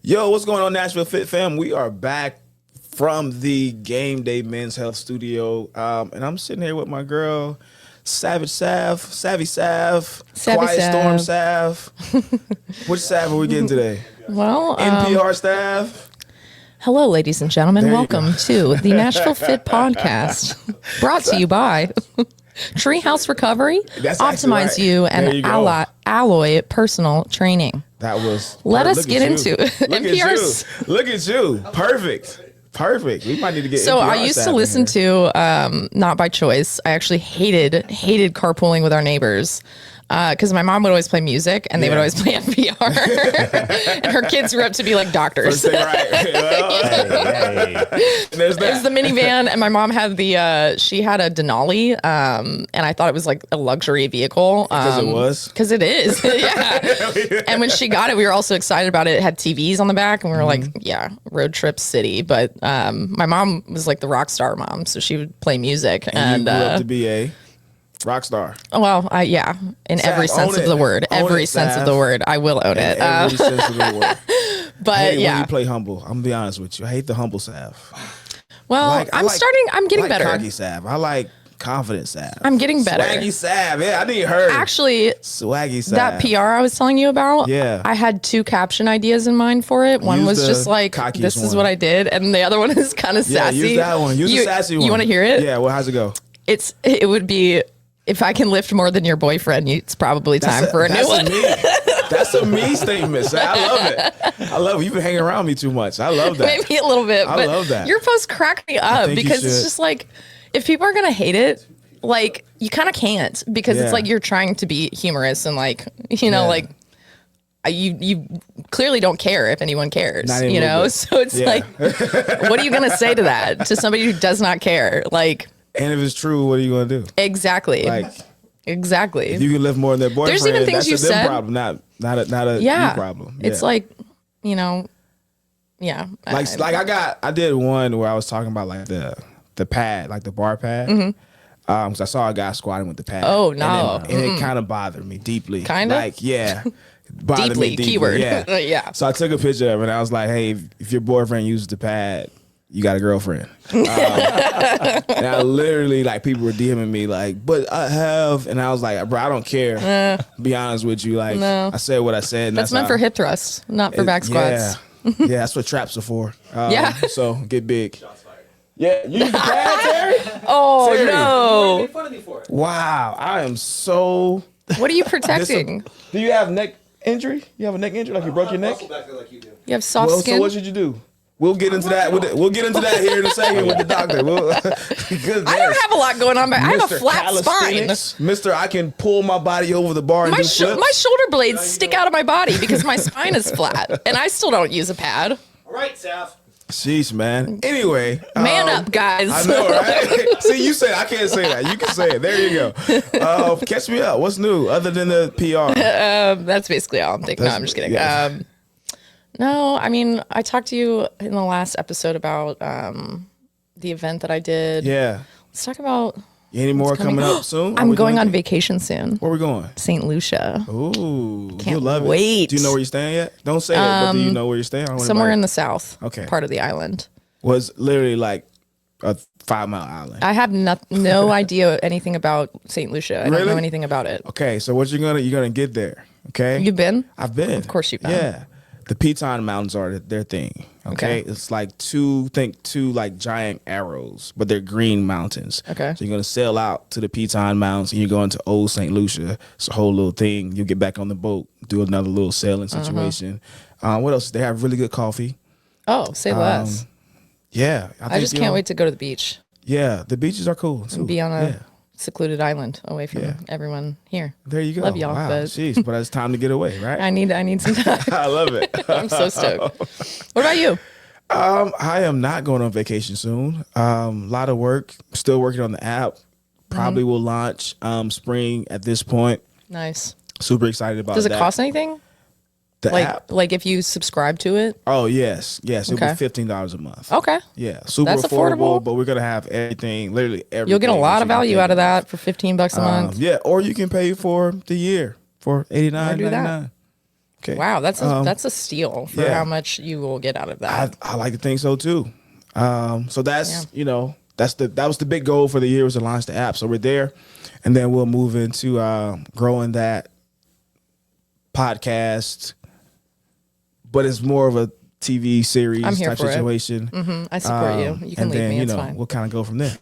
Yo, what's going on, Nashville Fit Fam? We are back from the Game Day Men's Health Studio, and I'm sitting here with my girl, Savage Sav, Savvy Sav, Quiet Storm Sav. Which Sav are we getting today? Well, NPR staff. Hello, ladies and gentlemen. Welcome to the Nashville Fit Podcast, brought to you by Treehouse Recovery, Optimize You, and Alloy Personal Training. That was. Let us get into NPR's. Look at you. Perfect. We might need to get. So NPR I used to listen to, not by choice. I actually hated carpooling with our neighbors. Because my mom would always play music and they would always play NPR. And her kids grew up to be like doctors. Right. Well, There's that. It was the minivan, and my mom had she had a Denali, and I thought it was like a luxury vehicle. Because it was? Because it is, yeah. And when she got it, we were also excited about it. It had TVs on the back, and we were like, yeah, road trip city. But my mom was like the rock star mom, so she would play music. And you grew up to be a rock star. Well, yeah, in Sav, every sense of the word. Every sense of the word. I will own it. Every sense of the word. But when you play humble, I'm gonna be honest with you. I hate the humble Sav. Well, I'm getting better. Cocky Sav. I like confident Sav. I'm getting better. Swaggy Sav. Yeah, I need her. Actually, Swaggy Sav. That PR I was telling you about, yeah. I had two caption ideas in mind for it. One was just like, this is what I did. And the other one is kind of sassy. Yeah, use that one. Use the sassy one. You want to hear it? Yeah, well, how's it go? It would be, if I can lift more than your boyfriend, it's probably time for a new one. That's a me statement. I love it. I love it. You've been hanging around me too much. I love that. Maybe a little bit. I love that. Your posts crack me up because it's just like, if people are going to hate it, like, you kind of can't, because it's like you're trying to be humorous and like, like you clearly don't care if anyone cares, so it's like, what are you going to say to that, to somebody who does not care? Like, and if it's true, what are you going to do? Exactly. Exactly. If you can live more than their boyfriend, there's even things that's you said. Problem, not a you problem. It's like, yeah. I did one where I was talking about like the pad, like the bar pad. Mm-hmm. Cause I saw a guy squatting with the pad. Oh no. And it kind of bothered me deeply. Kind of? Like, yeah. Bothered deeply, me deeply. Keyword. Yeah. Yeah. So I took a picture of it and I was like, hey, if your boyfriend uses the pad, you got a girlfriend. And I literally, like, people were DMing me like, but I have, and I was like, bro, I don't care. Be honest with you. Like, I said what I said. And that's meant for hip thrusts, not for back squats. Yeah, that's what traps are for. Yeah. So get big. Yeah, you use the pad, Terry? Oh, Terry. no. Made fun of me for it. Wow, I am so. What are you protecting? Do you have neck injury? You have a neck injury, like you broke your neck? Back there like you do. You have soft skin? So what should you do? We'll get into that. We'll get into that here in a second with the doctor. I don't have a lot going on, but I have a flat spine. Mister, I can pull my body over the bar and my do flips. My shoulder blades stick out of my body because my spine is flat, and I still don't use a pad. All right, Sav. Jeez, man. Anyway. Man up, guys. I know, right? See, you said I can't say that. You can say it. There you go. Catch me up. What's new other than the PR? That's basically all I'm thinking. No, I'm just kidding. Yeah. No, I mean, I talked to you in the last episode about the event that I did. Yeah. Let's talk about... Any more coming up soon? I'm going on vacation soon. Where are we going? St. Lucia. Ooh. Can't love wait. It. Do you know where you're staying yet? Don't say it, but do you know where you're staying? Somewhere in the south part of the island. Was literally like a 5-mile island. I have no idea anything about St. Lucia. I don't know anything about it. Okay, so what you're gonna get there, okay? You've been? I've been. Of course you've been. Yeah. The Piton Mountains are their thing. Okay. It's like two like giant arrows, but they're green mountains. Okay. So you're gonna sail out to the Piton Mountains and you're going to Old St. Lucia. It's a whole little thing. You'll get back on the boat, do another little sailing situation. What else? They have really good coffee. Oh, say less. Yeah. I just can't wait to go to the beach. Yeah, the beaches are cool too. And be on a secluded island away from everyone here. There you go. Love y'all. Wow. But jeez, but it's time to get away, right? I need some time. I love it. I'm so stoked. What about you? I am not going on vacation soon. A lot of work. Still working on the app. Probably will launch spring at this point. Nice. Super excited about that. Does it cost anything? The app? Like if you subscribe to it? Oh, yes. It'll be $15 a month. Okay. Yeah. Super That's affordable. But we're going to have everything, literally everything. You'll get a lot of value out of that for $15 a month. Yeah. Or you can pay for the year for $89.99. Okay. Wow, that's a steal for how much you will get out of that. I like to think so too. So that's that was the big goal for the year, was to launch the app. So we're there, and then we'll move into growing that podcast, but it's more of a TV series type situation. I support you. You can leave me. It's fine. We'll kind of go from there.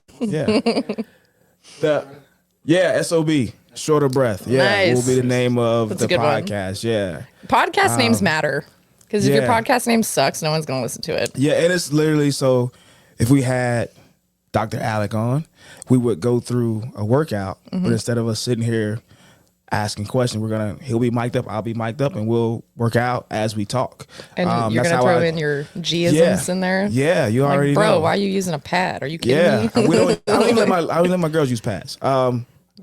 Yeah. SOB, Shorter Breath. Yeah, nice. will be the name of That's the podcast. One. Yeah. Podcast names matter, because if your podcast name sucks, no one's going to listen to it. Yeah, and it's literally, so if we had Dr. Alec on, we would go through a workout, but instead of us sitting here asking questions, he'll be mic'd up, I'll be mic'd up, and we'll work out as we talk. And you're gonna throw in your G-isms in there. Yeah, you already know. Bro, why are you using a pad? Are you kidding me? I don't even let my girls use pads.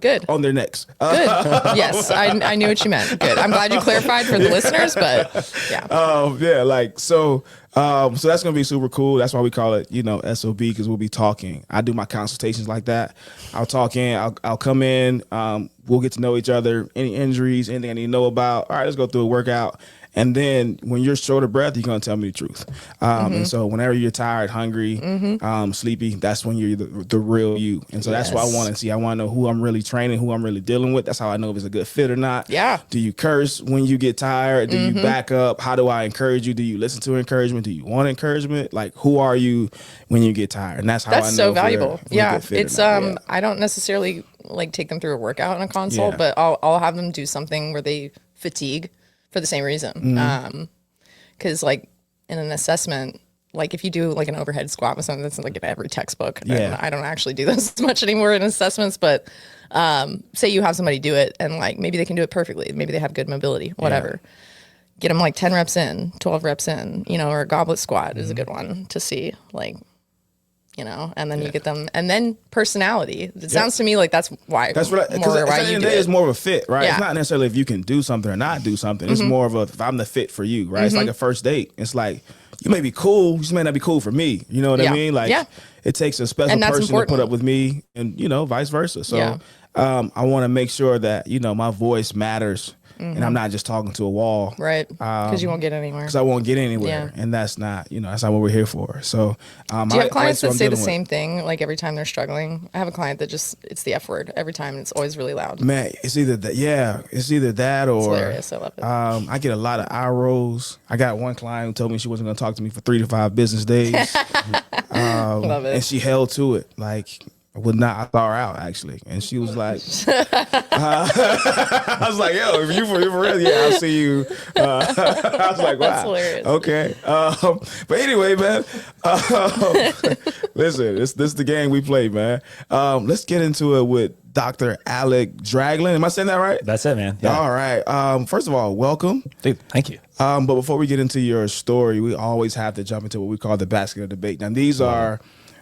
Good. On their necks. Good. Yes, I knew what you meant. Good. I'm glad you clarified for the listeners, but yeah. So that's gonna be super cool. That's why we call it, SOB, because we'll be talking. I do my consultations like that. I'll talk in. I'll come in. We'll get to know each other. Any injuries, anything I need to know about. All right, let's go through a workout. And then when you're short of breath, you're going to tell me the truth. And so whenever you're tired, hungry, sleepy, that's when you're the real you. And so that's what I want to see. I want to know who I'm really training, who I'm really dealing with. That's how I know if it's a good fit or not. Yeah. Do you curse when you get tired? Do you back up? How do I encourage you? Do you listen to encouragement? Do you want encouragement? Like, who are you when you get tired? And that's how I know. That's so valuable. Yeah. It's I don't necessarily take them through a workout in a consult, but I'll have them do something where they fatigue for the same reason. Because in an assessment, if you do an overhead squat with something that's in every textbook, I don't actually do this much anymore in assessments, but say you have somebody do it and maybe they can do it perfectly. Maybe they have good mobility, whatever. Get them 10 reps in, 12 reps in, or a goblet squat is a good one to see, and then you get them, and then personality. It sounds to me like that's what because at the end of the day, it's more of a fit, right? It's not necessarily if you can do something or not do something. It's more of if I'm the fit for you, right? It's like a first date. It's like, you may be cool, you just may not be cool for me. You know what I mean? It takes a special person to put up with me, and vice versa. So I want to make sure that my voice matters. And I'm not just talking to a wall. Right. Because you won't get anywhere. Because I won't get anywhere. Yeah. And that's not, that's not what we're here for. So, do you have clients that say the same thing, every time they're struggling? I have a client that it's the F word every time, and it's always really loud. Man, it's either that. Yeah, it's either that or. It's hilarious. I love it. I get a lot of eye rolls. I got one client who told me she wasn't going to talk to me for 3 to 5 business days. Love it. And she held to it. I thought her out, actually. And she was like, I was like, yo, if you for real, I'll see you. I was like, wow. That's hilarious. Okay. But anyway, man, listen, this is the game we play, man. Let's get into it with Dr. Alec Dragelin. Am I saying that right? That's it, man. Yeah. All right. First of all, welcome. Dude, thank you. But before we get into your story, we always have to jump into what we call the basket of debate. Now, these are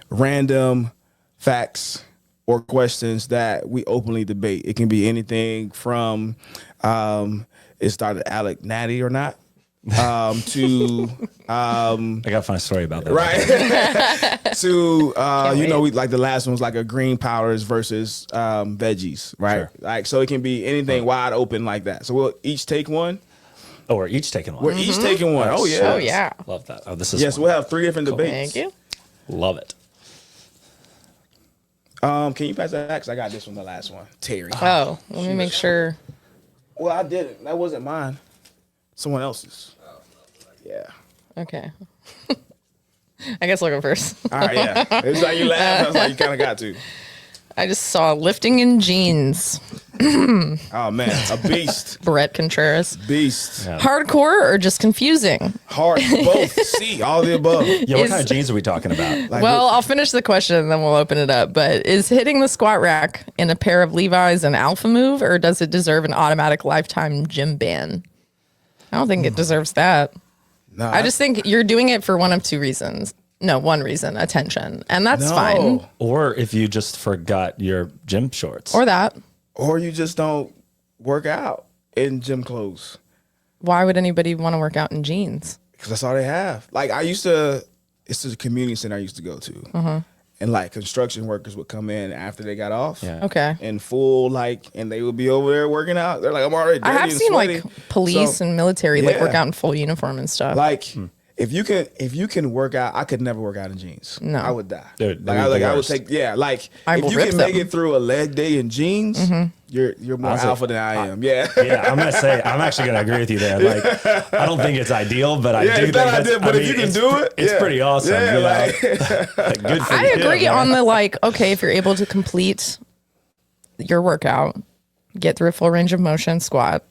random facts or questions that we openly debate. It can be anything from is Dr. Alec natty or not to I got a funny story about that. Right. To we the last one was a green powders versus veggies, right? Sure. So it can be anything wide open like that. So we'll each take one. Oh, we're each taking one. We're each taking one. Oh yeah. Oh yeah. Love that. Oh, this is yes. fun. We'll have 3 different debates. Thank you. Love it. Can you pass that back? 'Cause I got this one, the last one. Terry. Oh, let me make sure. Well, I didn't. That wasn't mine. Someone else's. Yeah. Okay. I guess I'll go first. All right, yeah. It's like you laughed. I was like, you kind of got to. I just saw lifting in jeans. Oh, man. A beast. Brett Contreras. Beast. Yeah. Hardcore or just confusing? Hard. Both. See, all the above. Yeah, what kind of jeans are we talking about? I'll finish the question and then we'll open it up. But is hitting the squat rack in a pair of Levi's an alpha move, or does it deserve an automatic lifetime gym ban? I don't think it deserves that. No, I just think you're doing it for one of 2 reasons. No, one reason, attention. And that's fine. Or if you just forgot your gym shorts. Or that. Or you just don't work out in gym clothes. Why would anybody want to work out in jeans? Because that's all they have. It's a community center I used to go to. and like construction workers would come in after they got off. Yeah. Okay. In full, like, and they would be over there working out. They're like, I'm already dirty I have and seen sweaty. like police and military like yeah. work out in full uniform and stuff. Like, if you can work out, I could never work out in jeans. No. I would die. Dude, like I would take like I if will you rip can make them. it through a leg day in jeans, you're more Honestly, alpha than I am. Yeah. Yeah, I'm gonna say I'm actually gonna agree with you there. Like, I don't think it's ideal, but I do it's think not that's, ideal, but I if you mean, can do it, it's pretty awesome. Yeah, you know? like Like, good for I you, agree man. on the like, okay, if you're able to complete your workout, get through a full range of motion squat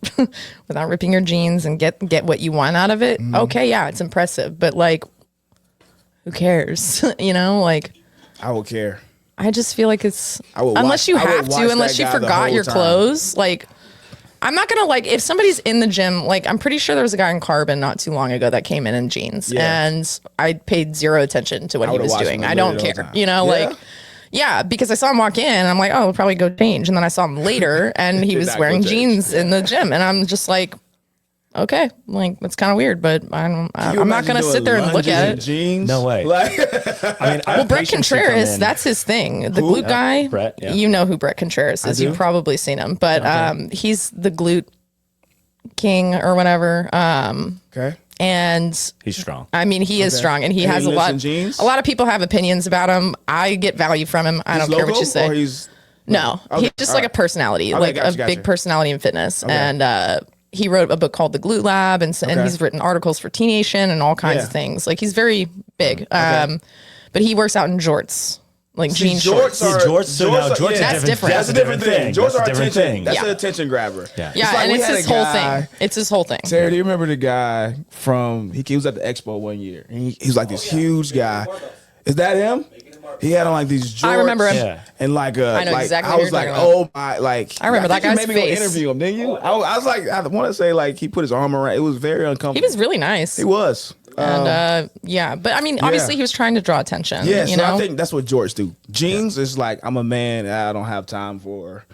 without ripping your jeans and get what you want out of it. Okay, yeah, it's impressive. But like, who cares? You know, like I would care. I just feel like it's I would unless you I would have watch to, unless that you guy the forgot whole your time. clothes, like I'm not gonna like if somebody's in the gym, like I'm pretty sure there was a guy in Carbon not too long ago that came in jeans Yeah. and I paid zero attention to what I he would've was watched doing. him I don't literally all care. the time. You know, Yeah? like yeah, because I saw him walk in and I'm like, oh, we'll probably go change. And then I saw him later and he Did was not go wearing change. jeans in the gym. And I'm just like, okay, like that's kind of weird, but I'm not imagine gonna doing sit there and look lunges at in it. jeans? No way. Like, I mean, Well, Brett Contreras, that's his thing. The glute guy. Brett, yeah. You know who Brett Contreras is. do? You've probably seen him, but he's the glute king or whatever. okay. And he's strong. I mean, he is strong, and he And has he a lifts lot. in jeans? A lot of people have opinions about him. I get value from him. I don't care what you Or say. he's No, Okay, he's just all like a right. personality, Okay, like gotcha, a big gotcha. personality in fitness. And he wrote a book called The Glute Lab, and Okay. he's written articles for Teen Nation and all kinds Yeah. of things. Like he's very big. But he works out in jorts, like jean shorts. See, jorts, so now jorts yeah. That's different. That's a different thing. That's Jorts a are different attention. thing. That's Yeah. an attention grabber. Yeah. Yeah, like and we it's had his a whole guy- thing. It's his whole thing. Sarah, do you remember the guy from he was at the expo one year? And he was like this huge guy. Is that him? He had on like these jorts. I remember him. Yeah. And like I know like, exactly I what was you're like, talking oh my, like I remember that think guy's you made me go face. interview him, didn't you? I was like, I want to say like he put his arm around. It was very uncomfortable. He was really nice. He was. And yeah, but I mean, obviously he was trying to draw attention. Yeah, you so know? I think that's what jorts do. Jeans is like, I'm a man. I don't have time for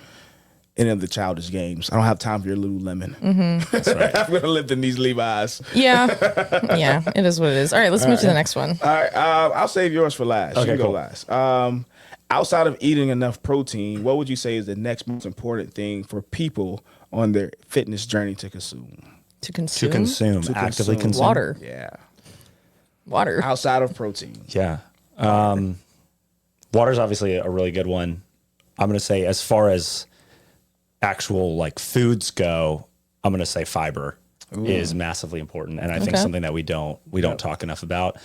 any of the childish games. I don't have time for your Lululemon. That's right. I'm gonna live in these Levi's. yeah, yeah, it is what it is. All right, let's move to the next one. All right, I'll save yours for last. Okay, you go cool. last. Outside of eating enough protein, what would you say is the next most important thing for people on their fitness journey to consume? To consume, Actively consume water. Yeah. Water. Outside of protein. Yeah. Water's obviously a really good one. I'm going to say as far as actual like foods go, I'm going to say fiber is massively important. And I think Okay. something that we don't talk enough about.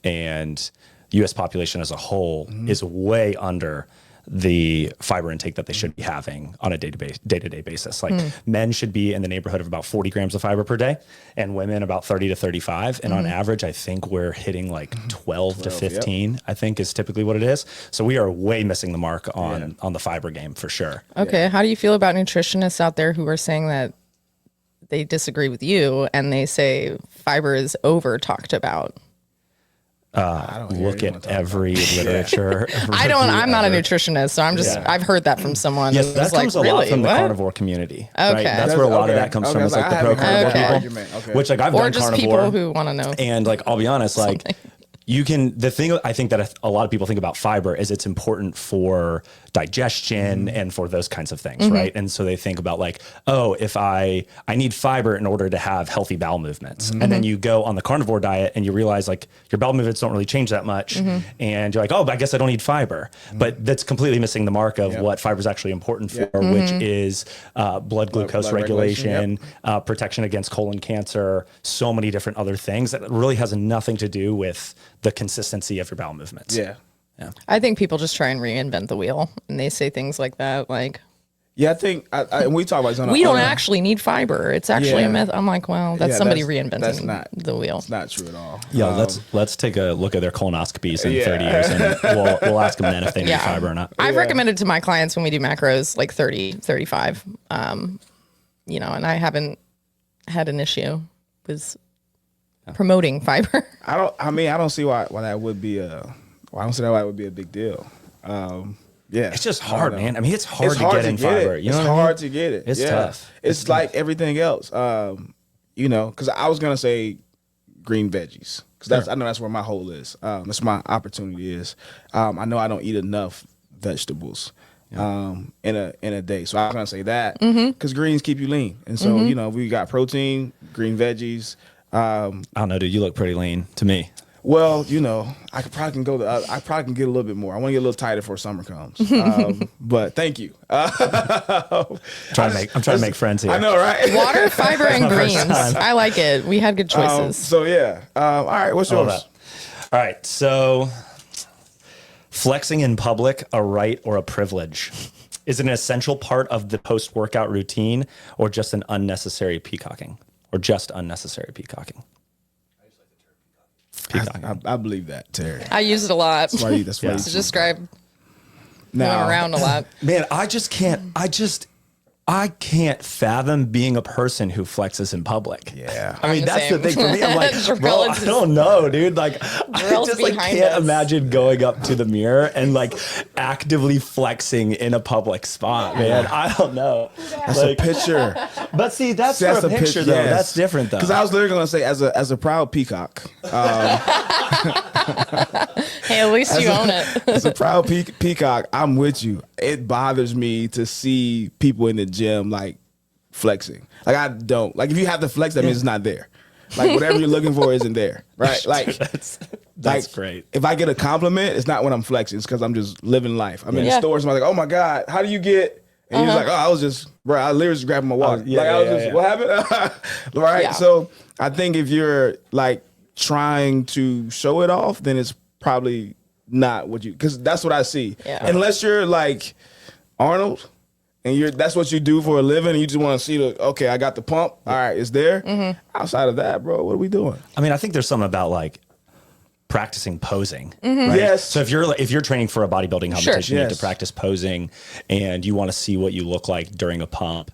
And US population as a whole is way under the fiber intake that they should be having on a day-to-day basis. Like men should be in the neighborhood of about 40 grams of fiber per day and women about 30 to 35. And on average, I think we're hitting like 12 to 15, I think is typically what it is. So we are way missing the mark on the fiber game for sure. Okay, how do you feel about nutritionists out there who are saying that they disagree with you and they say fiber is over talked about? Look at every literature. I'm not a nutritionist, so I'm just, Yeah. I've heard that from someone. Yes, who's that like, comes a lot really? from the What? carnivore community. Okay. Right? That's where a lot of that comes from. It's like the pro carnivore Okay. people, Argument. Okay. which like I've Or done just carnivore. people who want to know. And like, I'll be honest, like Something. you can, the thing I think that a lot of people think about fiber is it's important for digestion and for those kinds of things. Right. And so they think about like, oh, if I need fiber in order to have healthy bowel movements. And then you go on the carnivore diet and you realize like your bowel movements don't really change that much. And you're like, oh, but I guess I don't need fiber, but that's completely missing the mark of what fiber is actually important for, which is blood glucose blood regulation, regulation, protection against colon cancer, so many different other things that really has nothing to do with the consistency of your bowel movements. Yeah. I think people just try and reinvent the wheel, and they say things like that, like, Yeah, I think and we talk about this on we a, don't on a- actually need fiber. It's actually Yeah. a myth. I'm like, well, that's Yeah, somebody that's reinventing not- the wheel. It's not true at all. Yeah, let's take a look at their colonoscopies in Yeah. 30 years, and we'll ask them then if they need fiber or not. I've recommended to my clients when we do macros like 30, 35, you know, and I haven't had an issue with promoting fiber. I don't see why that would be I don't see why it would be a big deal. Yeah, It's just I don't hard, know. man. I mean, it's hard to get in fiber. It. You know It's what I mean? hard to get it. It's Yeah. tough. It's like everything else. You know, because I was gonna say green veggies. because I know that's where my hole is. That's my opportunity is. I know I don't eat enough vegetables in a day, so I'm gonna say that because greens keep you lean, and so we got protein, green veggies. I don't know, dude. You look pretty lean to me. Well, I probably can get a little bit more. I want to get a little tighter before summer comes. But thank you. I'm trying to make friends here. I know, right? Water, fiber, and greens. I like it. We had good choices. All right. What's yours? All right. So, flexing in public, a right or a privilege? Is it an essential part of the post-workout routine, or just an unnecessary peacocking? I believe that, Terry. I use it a lot. That's why to describe going around a lot. Man, I can't fathom being a person who flexes in public. Yeah. I mean, that's the thing for me. I'm like, bro, I don't know, dude. Like, I just can't imagine going up to the mirror and like actively flexing in a public spot, man. I don't know. That's a picture. But see, that's for a picture though. Yes. That's different though. Because I was literally going to say, as a proud peacock. Hey, at least you own it. As a proud peacock, I'm with you. It bothers me to see people in the gym like flexing. Like I don't. Like if you have to flex, that means it's not there. Like whatever you're looking for isn't there, right? Like that's great. If I get a compliment, it's not when I'm flexing. It's because I'm just living life. I'm in the store, somebody's like, "Oh my God, how do you get?" And he's like, "Oh, I was just, bro. I literally just grabbing my water. What happened?" Right. Yeah. So I think if you're like trying to show it off, then it's probably not what you, because that's what I see. Yeah. Unless you're like Arnold and that's what you do for a living and you just want to see okay, I got the pump. All right, it's there. Outside of that, bro, what are we doing? I mean, I think there's something about like practicing posing. Right? Yes. So if you're training for a bodybuilding competition, you need to practice posing and you want to see what you look like during a pump,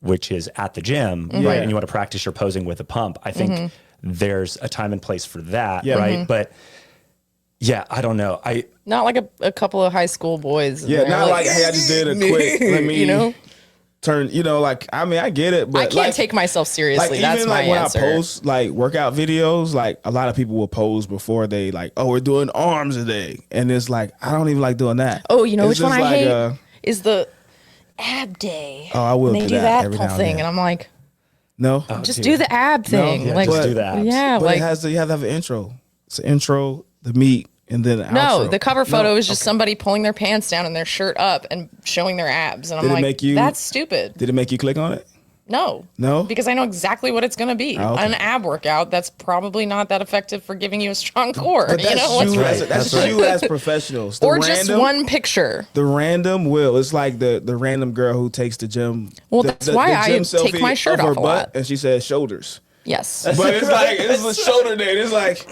which is at the gym, right? And you want to practice your posing with a pump. I think there's a time and place for that, right? But yeah, I don't know. Not like a couple of high school boys. Yeah, not like, hey, I just did a quick, let me turn, like, I mean, I get it, but I can't take myself seriously. Like, that's even my like when answer. I post like workout videos, like a lot of people will pose before they like, oh, we're doing arms today. And it's like, I don't even like doing that. Oh, which one I hate is the ab day. Oh, I will and they do that whole thing. And I'm like, no, just do the ab thing. Yeah, like, just do the abs. Yeah, but like you have to have an intro. It's an intro, the meat, and then the outro. No, the cover photo is just somebody pulling their pants down and their shirt up and showing their abs. And I'm like, that's stupid. Did it make you click on it? No. Because I know exactly what it's going to be. Oh, okay. An ab workout that's probably not that effective for giving you a strong core. But that's you as professionals. Or just one picture. The random will. It's like the random girl who takes the gym. Well, that's why I take my shirt off a lot. And she says shoulders. Yes. But it's like, this is a shoulder day. It's like,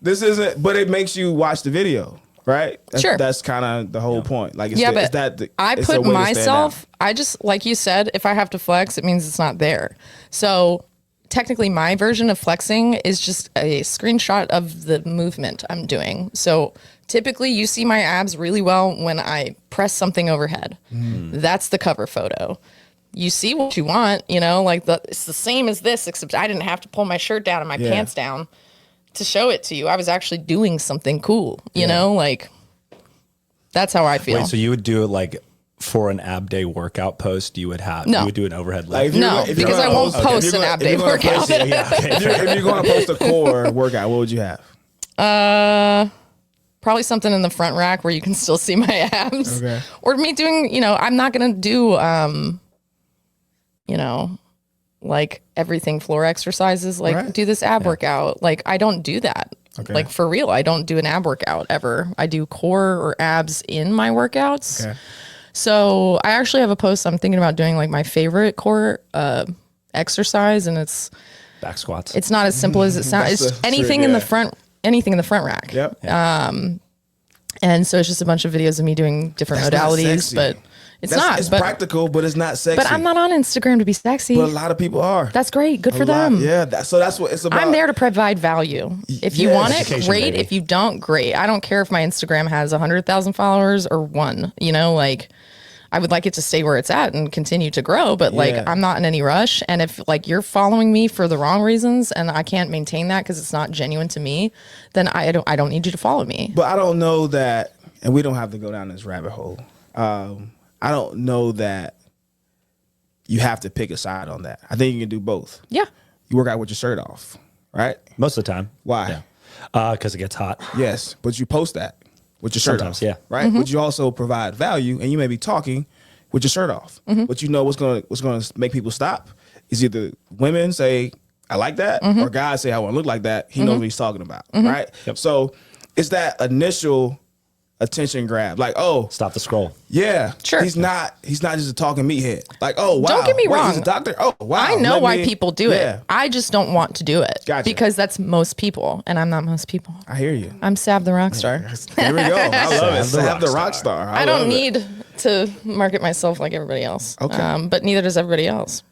this isn't, but it makes you watch the video. Right? Sure. That's kind of the whole point. Like, I put myself, I just, like you said, if I have to flex, it means it's not there. So technically my version of flexing is just a screenshot of the movement I'm doing. So typically you see my abs really well when I press something overhead. That's the cover photo. You see what you want, it's the same as this, except I didn't have to pull my shirt down and my pants down to show it to you. I was actually doing something cool, you know, like that's how I feel. Wait, so you would do it like for an ab day workout post? You would do an overhead lift? No, because I won't post an ab day workout. If you're going to post a core workout, what would you have? Probably something in the front rack where you can still see my abs. Okay. Or me doing, I'm not going to do, like everything floor exercises, like do this ab workout. Like I don't do that. Okay. Like for real, I don't do an ab workout ever. I do core or abs in my workouts. Okay. So I actually have a post I'm thinking about doing like my favorite core exercise, and it's back squats. It's not as simple as it sounds. It's anything in the front rack. Yep. And so it's just a bunch of videos of me doing different modalities, but it's practical, but it's not sexy. But I'm not on Instagram to be sexy. But a lot of people are. That's great. Good for them. Yeah. So that's what it's about. I'm there to provide value. If you want it, great. If you don't, great. I don't care if my Instagram has 100,000 followers or one. I would like it to stay where it's at and continue to grow, but like I'm not in any rush. And if like you're following me for the wrong reasons and I can't maintain that because it's not genuine to me, then I don't need you to follow me. But I don't know that, and we don't have to go down this rabbit hole. I don't know that you have to pick a side on that. I think you can do both. Yeah. You work out with your shirt off, right? Most of the time. Why? Because it gets hot. Yes, but you post that with your shirt Sometimes, off. yeah. Right? Mm-hmm. But you also provide value, and you may be talking with your shirt off. Mm-hmm. But you know what's gonna make people stop is either women say, I like that, Mm-hmm. or guys say, I want to look like that. He knows what he's talking about, right? Yep. So it's that initial attention grab, like, oh, Stop the scroll. yeah, Sure. He's not just a talking meathead. Like, oh, wow. Don't get me Wait, wrong. He's a doctor. Oh, wow. I know why people do Yeah. it. I just don't want to do it. Gotcha. Because that's most people, and I'm not most people. I hear you. I'm Sav the rock star. There we go. I love it. Sav The rock star. I don't love it. need to market myself like everybody else. Okay. But neither does everybody else.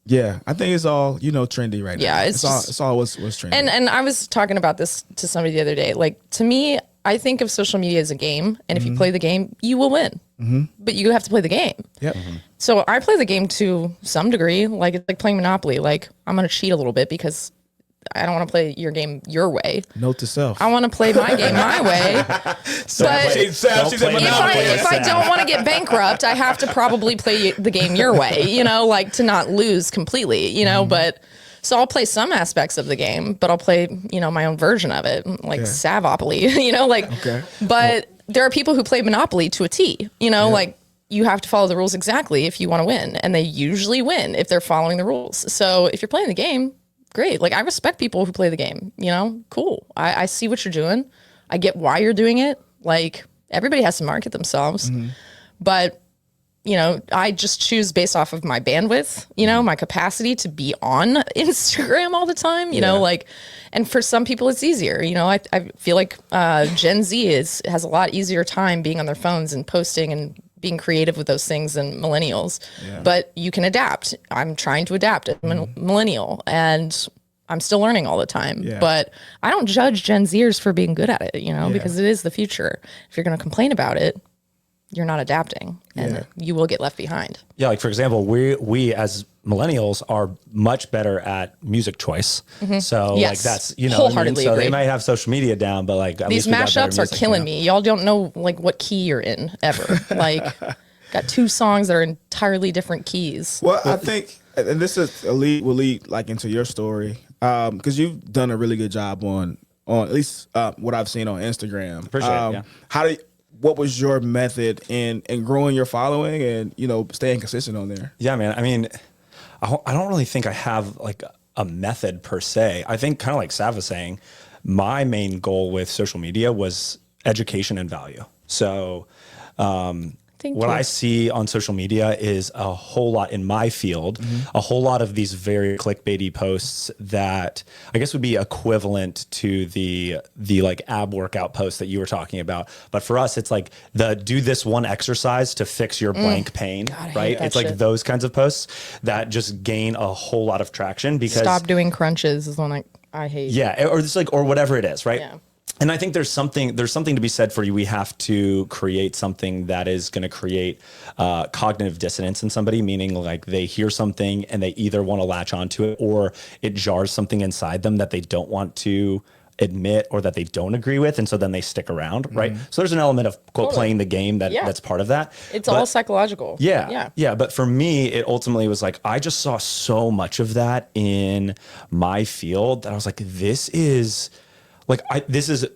Yeah, I think it's all trendy right now. Yeah, it's all what's trendy. And I was talking about this to somebody the other day. Like, to me, I think of social media as a game, and if you play the game, you will win. But you have to play the game. Yep. So I play the game to some degree. Like, it's like playing Monopoly. Like, I'm going to cheat a little bit because I don't want to play your game your way. Note to self. I want to play my game my way. But She's a Monopoly. if I don't want to get bankrupt, I have to probably play the game your way, like to not lose completely, but so I'll play some aspects of the game, but I'll play, my own version of it, like Savopoly, Okay. But there are people who play Monopoly to a T, like you have to follow the rules exactly if you want to win. And they usually win if they're following the rules. So if you're playing the game, great. Like, I respect people who play the game, cool. I see what you're doing. I get why you're doing it. Like, everybody has to market themselves, but I just choose based off of my bandwidth, my capacity to be on Instagram all the time, and for some people it's easier. I feel like Gen Z has a lot easier time being on their phones and posting and being creative with those things than millennials, but you can adapt. I'm trying to adapt as a millennial, and I'm still learning all the time, but I don't judge Gen Zers for being good at it, because it is the future. If you're going to complain about it, you're not adapting, and you will get left behind. Yeah, like, for example, we as millennials are much better at music choice. So like that's wholeheartely so agree. They might have social media down, but like at these mashups are killing me. Y'all don't know like what key you're in ever. Like, got two songs that are entirely different keys. Well, I think, and this will lead like into your story, because you've done a really good job on at least what I've seen on Instagram. Appreciate it. What was your method in growing your following and staying consistent on there? Yeah, man. I mean, I don't really think I have like a method per se. I think, kind of like Sav was saying, my main goal with social media was education and value. So what I see on social media is a whole lot in my field, a whole lot of these very clickbaity posts that I guess would be equivalent to the like ab workout post that you were talking about. But for us, it's like do this one exercise to fix your blank pain, right? It's like those kinds of posts that just gain a whole lot of traction because stop doing crunches is one I hate. Yeah, or it's like, or whatever it is, right? Yeah. And I think there's something to be said for you. We have to create something that is going to create cognitive dissonance in somebody, meaning like they hear something and they either want to latch onto it or it jars something inside them that they don't want to admit or that they don't agree with. And so then they stick around, right? So there's an element of quote playing the game that's part of that. It's all psychological. Yeah. But for me, it ultimately was like, I just saw so much of that in my field that I was like, this is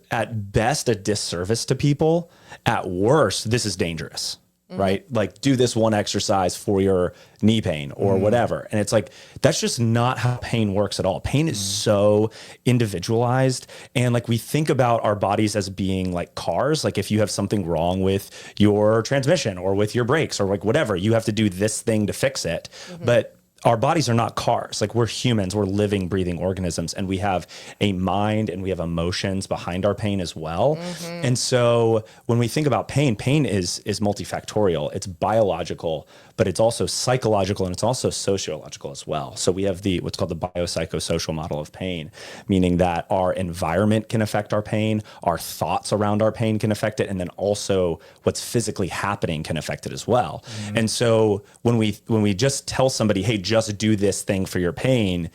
at best a disservice to people. At worst, this is dangerous, right? Like, do this one exercise for your knee pain or whatever. And it's like, that's just not how pain works at all. Pain is so individualized. And like, we think about our bodies as being like cars. Like, if you have something wrong with your transmission or with your brakes or like whatever, you have to do this thing to fix it. But our bodies are not cars. Like, we're humans, we're living, breathing organisms, and we have a mind and we have emotions behind our pain as well. And so when we think about pain, pain is multifactorial. It's biological, but it's also psychological, and it's also sociological as well. So we have what's called the biopsychosocial model of pain, meaning that our environment can affect our pain, our thoughts around our pain can affect it, and then also what's physically happening can affect it as well. And so when we just tell somebody, hey, just do this thing for your pain,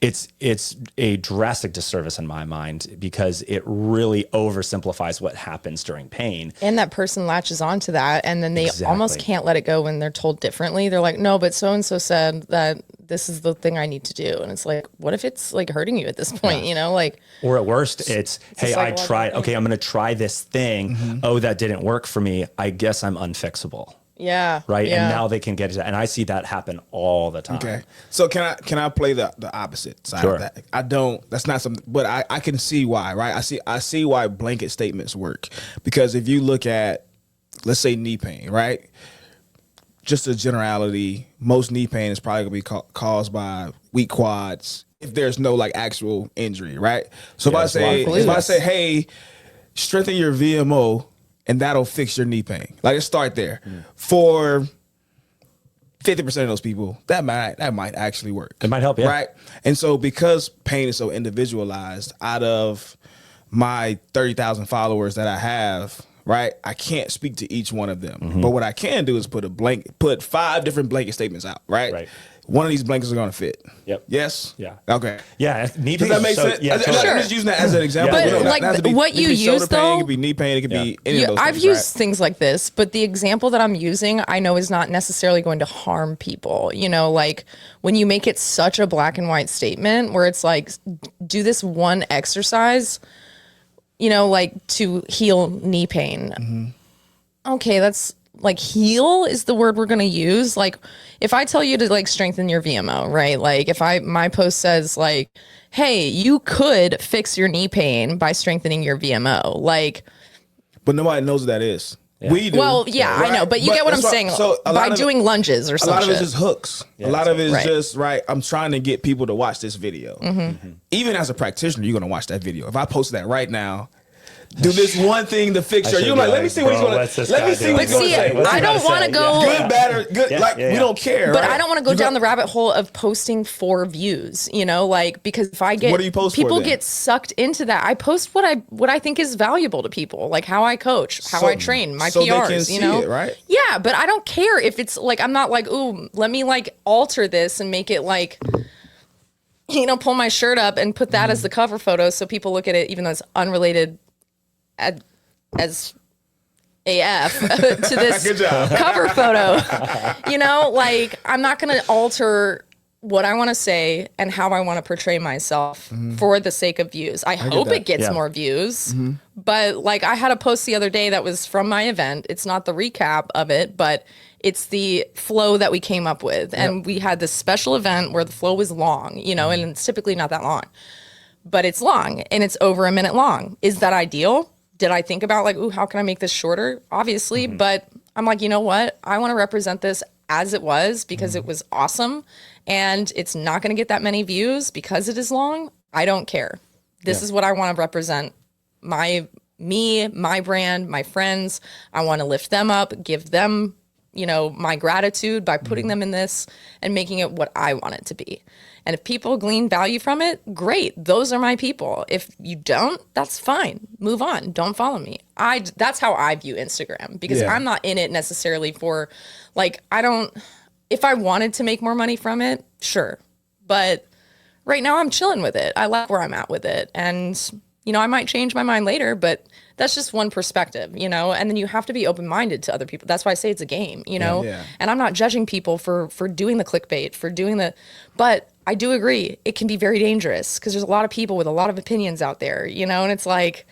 it's a drastic disservice in my mind, because it really oversimplifies what happens during pain. And that person latches onto that, and then they almost can't let it go when they're told differently. They're like, no, but so-and-so said that this is the thing I need to do. And it's like, what if it's like hurting you at this point, you know, like. Or at worst, it's hey, I tried, okay, I'm going to try this thing. Oh, that didn't work for me. I guess I'm unfixable. Yeah. Right. Yeah. And now they can get it. And I see that happen all the time. Okay. So can I play the opposite side of that? I don't, that's not something, but I can see why, right? I see why blanket statements work, because if you look at, let's say, knee pain, right? Just a generality, most knee pain is probably gonna be caused by weak quads if there's no like actual injury, right? So if I say, hey, strengthen your VMO, and that'll fix your knee pain. Like, let's start there. For 50% of those people, that might actually work. It might help, yeah. Right? And so because pain is so individualized, out of my 30,000 followers that I have, right, I can't speak to each one of them. But what I can do is put 5 different blanket statements out, right? One of these blankets are going to fit. Yep. Yes? Yeah. Okay. Yeah. Does that make sense? Yeah, totally. I'm just using that as an example. But what you use, though, it could be knee pain, it could be any of those I've things, used things like this, but the example that I'm using, I know is not necessarily going to harm people. You know, like when you make it such a black and white statement where it's like, do this one exercise, you know, like to heal knee pain. Okay, that's like, heal is the word we're going to use. Like, if I tell you to like strengthen your VMO, right? Like if my post says like, hey, you could fix your knee pain by strengthening your VMO. Like, but nobody knows what that is. Yeah. We do. Well, yeah, right? I know, but you get what I'm saying. So by doing lunges or something. A lot of it is just hooks. Yeah, a lot of it is just, I'm trying to get people to watch this video. Even as a practitioner, you're going to watch that video. If I post that right now, do this one thing to fix her. You're like, let me see what he's going to let me see what he's going to say. I don't want to go good, bad, or good. We don't care. But I don't want to go down the rabbit hole of posting for views. You know, like, because if I get what do you post people for, get sucked into that. I post what I think is valuable to people, like how I coach, how I train, my PRs. They can see it, right? Yeah, but I don't care if it's like, I'm not like, ooh, let me like alter this and make it like, you know, pull my shirt up and put that as the cover photo so people look at it, even though it's unrelated as AF to this cover photo. You know, like, I'm not going to alter what I want to say and how I want to portray myself for the sake of views. I hope it gets more views. But like, I had a post the other day that was from my event. It's not the recap of it, but it's the flow that we came up with. And we had this special event where the flow was long, you know, and it's typically not that long, but it's long and it's over a minute long. Is that ideal? Did I think about like, ooh, how can I make this shorter? Obviously, but I'm like, you know what? I want to represent this as it was because it was awesome, and it's not going to get that many views because it is long. I don't care. This is what I want to represent. My brand, my friends. I want to lift them up, give them, you know, my gratitude by putting them in this and making it what I want it to be. And if people glean value from it, great. Those are my people. If you don't, that's fine. Move on. Don't follow me. That's how I view Instagram, because I'm not in it necessarily for, like, if I wanted to make more money from it, sure. But right now I'm chilling with it. I like where I'm at with it. And, you know, I might change my mind later, but that's just one perspective, you know, and then you have to be open-minded to other people. That's why I say it's a game, you know, and I'm not judging people for doing the clickbait, but I do agree it can be very dangerous because there's a lot of people with a lot of opinions out there, you know, and it's like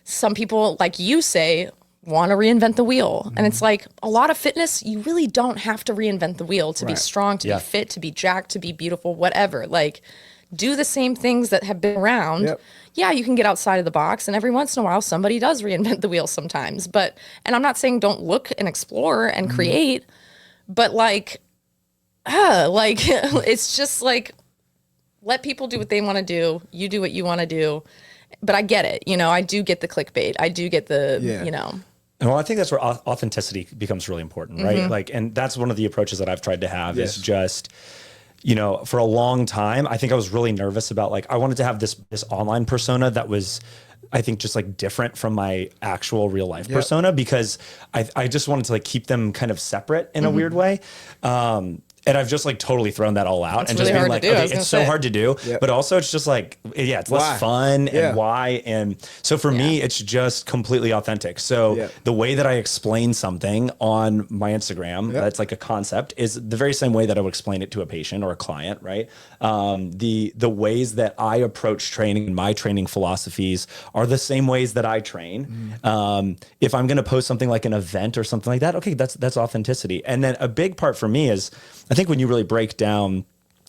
some people, like you say, want to reinvent the wheel. And it's like a lot of fitness, you really don't have to reinvent the wheel to be strong, to be fit, to be jacked, to be beautiful, whatever. Like, do the same things that have been around. Yeah, you can get outside of the box, and every once in a while somebody does reinvent the wheel sometimes. And I'm not saying don't look and explore and create, but like, like it's just like, let people do what they want to do. You do what you want to do. But I get it. You know, I do get the clickbait. I do get the, you know. Well, I think that's where authenticity becomes really important, right? Like, and that's one of the approaches that I've tried to have is just, you know, for a long time, I think I was really nervous about, like, I wanted to have this online persona that was, I think, just like different from my actual real life persona, because I just wanted to like keep them kind of separate in a weird way. And I've just like totally thrown that all out. It's and really just being hard like, to do, okay, it's so hard to do, but also it's just like, it's less fun and why. And so for me, it's just completely authentic. So the way that I explain something on my Instagram, that's like a concept, is the very same way that I would explain it to a patient or a client, right? The ways that I approach training and my training philosophies are the same ways that I train. If I'm going to post something like an event or something like that, okay, that's authenticity. And then a big part for me is, I think when you really break down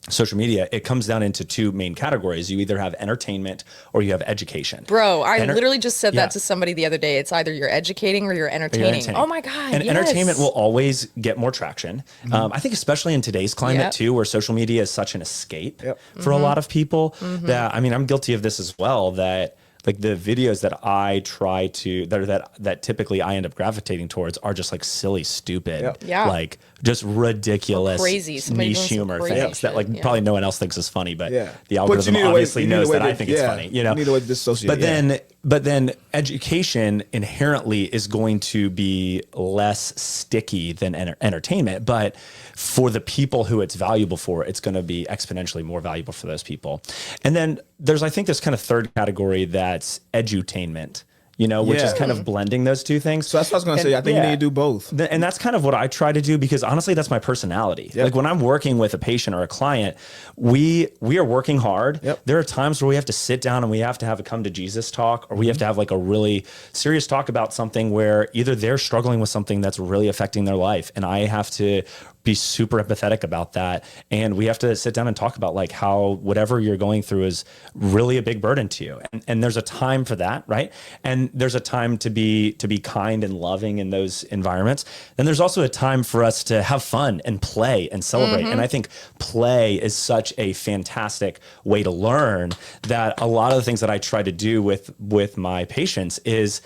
social media, it comes down into two main categories. You either have entertainment or you have education. Bro, I literally just said that to somebody the other day. It's either you're educating or you're entertaining. Oh my God. And entertainment will always get more traction. I think especially in today's climate too, where social media is such an escape for a lot of people that, I mean, I'm guilty of this as well, that like the videos that I try to, that typically I end up gravitating towards are just like silly, stupid, like just ridiculous, crazy niche humor things that like probably no one else thinks is funny, but the But algorithm obviously knows that I think it's funny, you know? You need a way to dissociate. But then education inherently is going to be less sticky than entertainment, but for the people who it's valuable for, it's going to be exponentially more valuable for those people. And then there's, I think, this kind of third category that's edutainment, you know, which is kind of blending those two things. So that's what I was going to say. I think you need to do both. And that's kind of what I try to do, because honestly, that's my personality. Like when I'm working with a patient or a client, we are working hard. There are times where we have to sit down and we have to have a come to Jesus talk, or we have to have like a really serious talk about something where either they're struggling with something that's really affecting their life, and I have to be super empathetic about that. And we have to sit down and talk about like how whatever you're going through is really a big burden to you. And there's a time for that, right? And there's a time to be kind and loving in those environments. And there's also a time for us to have fun and play and celebrate. And I think play is such a fantastic way to learn, that a lot of the things that I try to do with my patients is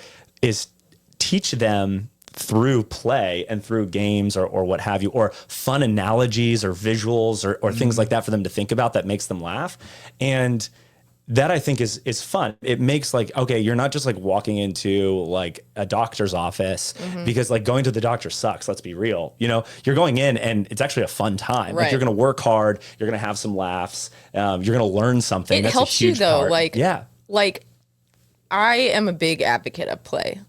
teach them through play and through games or what have you, or fun analogies or visuals or things like that for them to think about that makes them laugh. And that I think is fun. It makes like, okay, you're not just like walking into like a doctor's office, because like going to the doctor sucks. Let's be real. You know, you're going in and it's actually a fun time. Like you're going to work hard. You're going to have some laughs. You're going to learn something. It helps you though. Like, like I am a big advocate of play.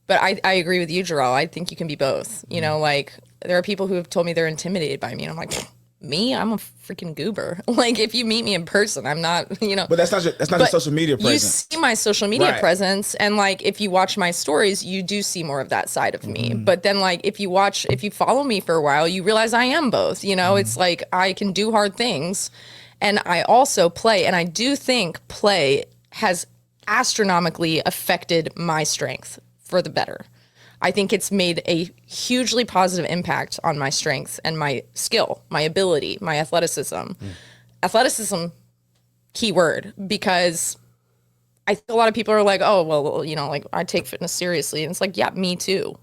But I agree with you, Gerell. I think you can be both. You know, like there are people who have told me they're intimidated by me, and I'm like, me? I'm a freaking goober. Like if you meet me in person, I'm not, you know. But that's not your social media presence. You see my social media presence, and like if you watch my stories, you do see more of that side of me. But then like if you follow me for a while, you realize I am both. You know, it's like I can do hard things, and I also play. And I do think play has astronomically affected my strength for the better. I think it's made a hugely positive impact on my strength and my skill, my ability, my athleticism. Athleticism, key word, because I think a lot of people are like, oh, well, you know, like I take fitness seriously. And it's like, yeah, me too.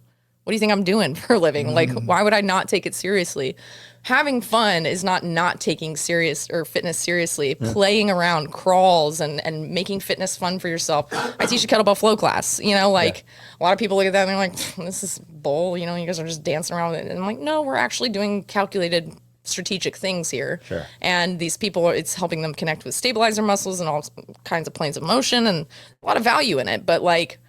What do you think I'm doing for a living? Like, why would I not take it seriously? Having fun is not taking serious or fitness seriously. Playing around, crawls, and making fitness fun for yourself. I teach a kettlebell flow class. You know, like a lot of people look at that and they're like, this is bull. You know, you guys are just dancing around with it. And I'm like, no, we're actually doing calculated strategic things here. And these people, it's helping them connect with stabilizer muscles and all kinds of planes of motion and a lot of value in it. But like,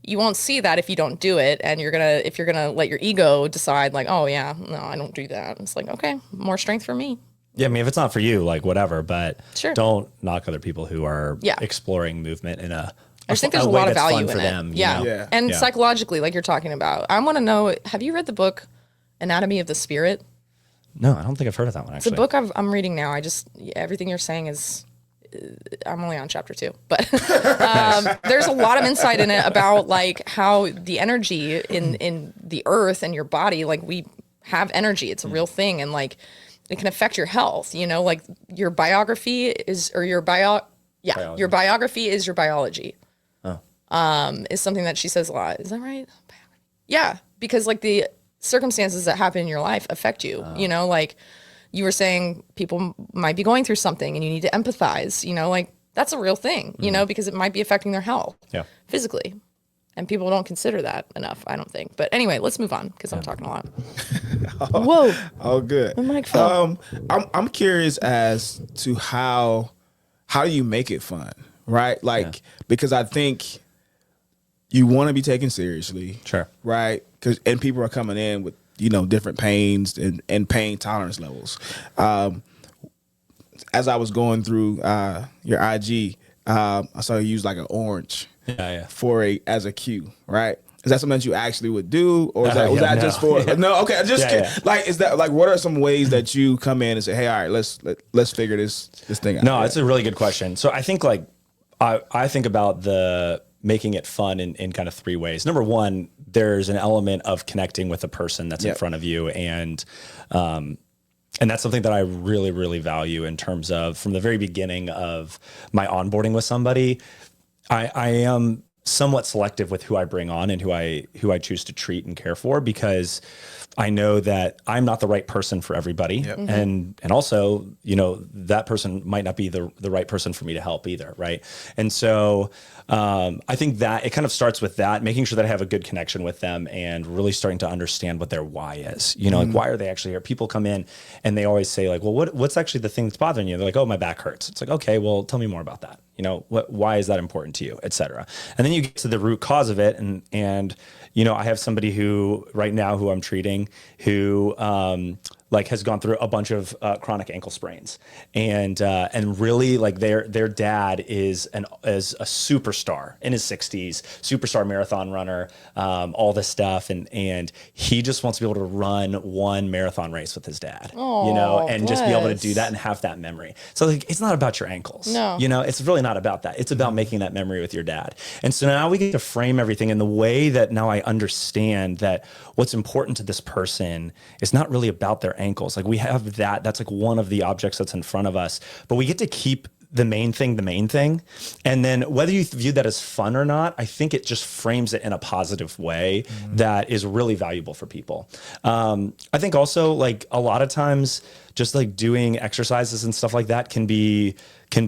you won't see that if you don't do it, and if you're gonna let your ego decide like, oh yeah, no, I don't do that. It's like, okay, more strength for me. Yeah, I mean, if it's not for you, like whatever, but don't knock other people who are exploring movement in I just think there's a lot of value in it. Them, and psychologically, like you're talking about. I want to know, have you read the book Anatomy of the Spirit? No, I don't think I've heard of that one, actually. It's a book I'm reading now. Everything you're saying is, I'm only on chapter 2, but there's a lot of insight in it about like how the energy in the earth and your body, like we have energy, it's a real thing. And like, it can affect your health, you know, like your biography is, or your biology. Your biography is your biology. Is something that she says a lot. Is that right? Yeah, because like the circumstances that happen in your life affect you, you know, like you were saying people might be going through something and you need to empathize, you know, like that's a real thing, you know, because it might be affecting their health physically. And people don't consider that enough, I don't think. But anyway, let's move on because I'm talking a lot. Whoa. Oh, good. The mic fell. I'm curious as to how do you make it fun, right? Like, because I think you want to be taken seriously. Sure. Right? And people are coming in with, you know, different pains and pain tolerance levels. As I was going through your IG, I saw you use like an orange as a cue, right? Is that something that you actually would do, or is that just for no? Okay, like, is that like, what are some ways that you come in and say, hey, all right, let's figure this thing out? No, it's a really good question. So I think like I think about making it fun in kind of three ways. Number one, there's an element of connecting with the person that's in front of you, and that's something that I really, really value in terms of from the very beginning of my onboarding with somebody. I am somewhat selective with who I bring on and who I choose to treat and care for, because I know that I'm not the right person for everybody. And also, you know, that person might not be the right person for me to help either. Right. And so I think that it kind of starts with that, making sure that I have a good connection with them and really starting to understand what their why is. You know, like, why are they actually here? People come in and they always say like, well, what's actually the thing that's bothering you? They're like, oh, my back hurts. It's like, okay, well, tell me more about that. You know, why is that important to you, et cetera? And then you get to the root cause of it. And, you know, I have somebody who right now who I'm treating who, like has gone through a bunch of chronic ankle sprains, and really like their dad is a superstar in his 60s, superstar marathon runner, all this stuff, and he just wants to be able to run one marathon race with his dad, you know, and just be able to do that and have that memory. So like, it's not about your ankles, you know, it's really not about that. It's about making that memory with your dad. And so now we get to frame everything in the way that now I understand that what's important to this person is not really about their ankles. Like, we have that's like one of the objects that's in front of us, but we get to keep the main thing. And then whether you view that as fun or not, I think it just frames it in a positive way that is really valuable for people. I think also like a lot of times just like doing exercises and stuff like that can be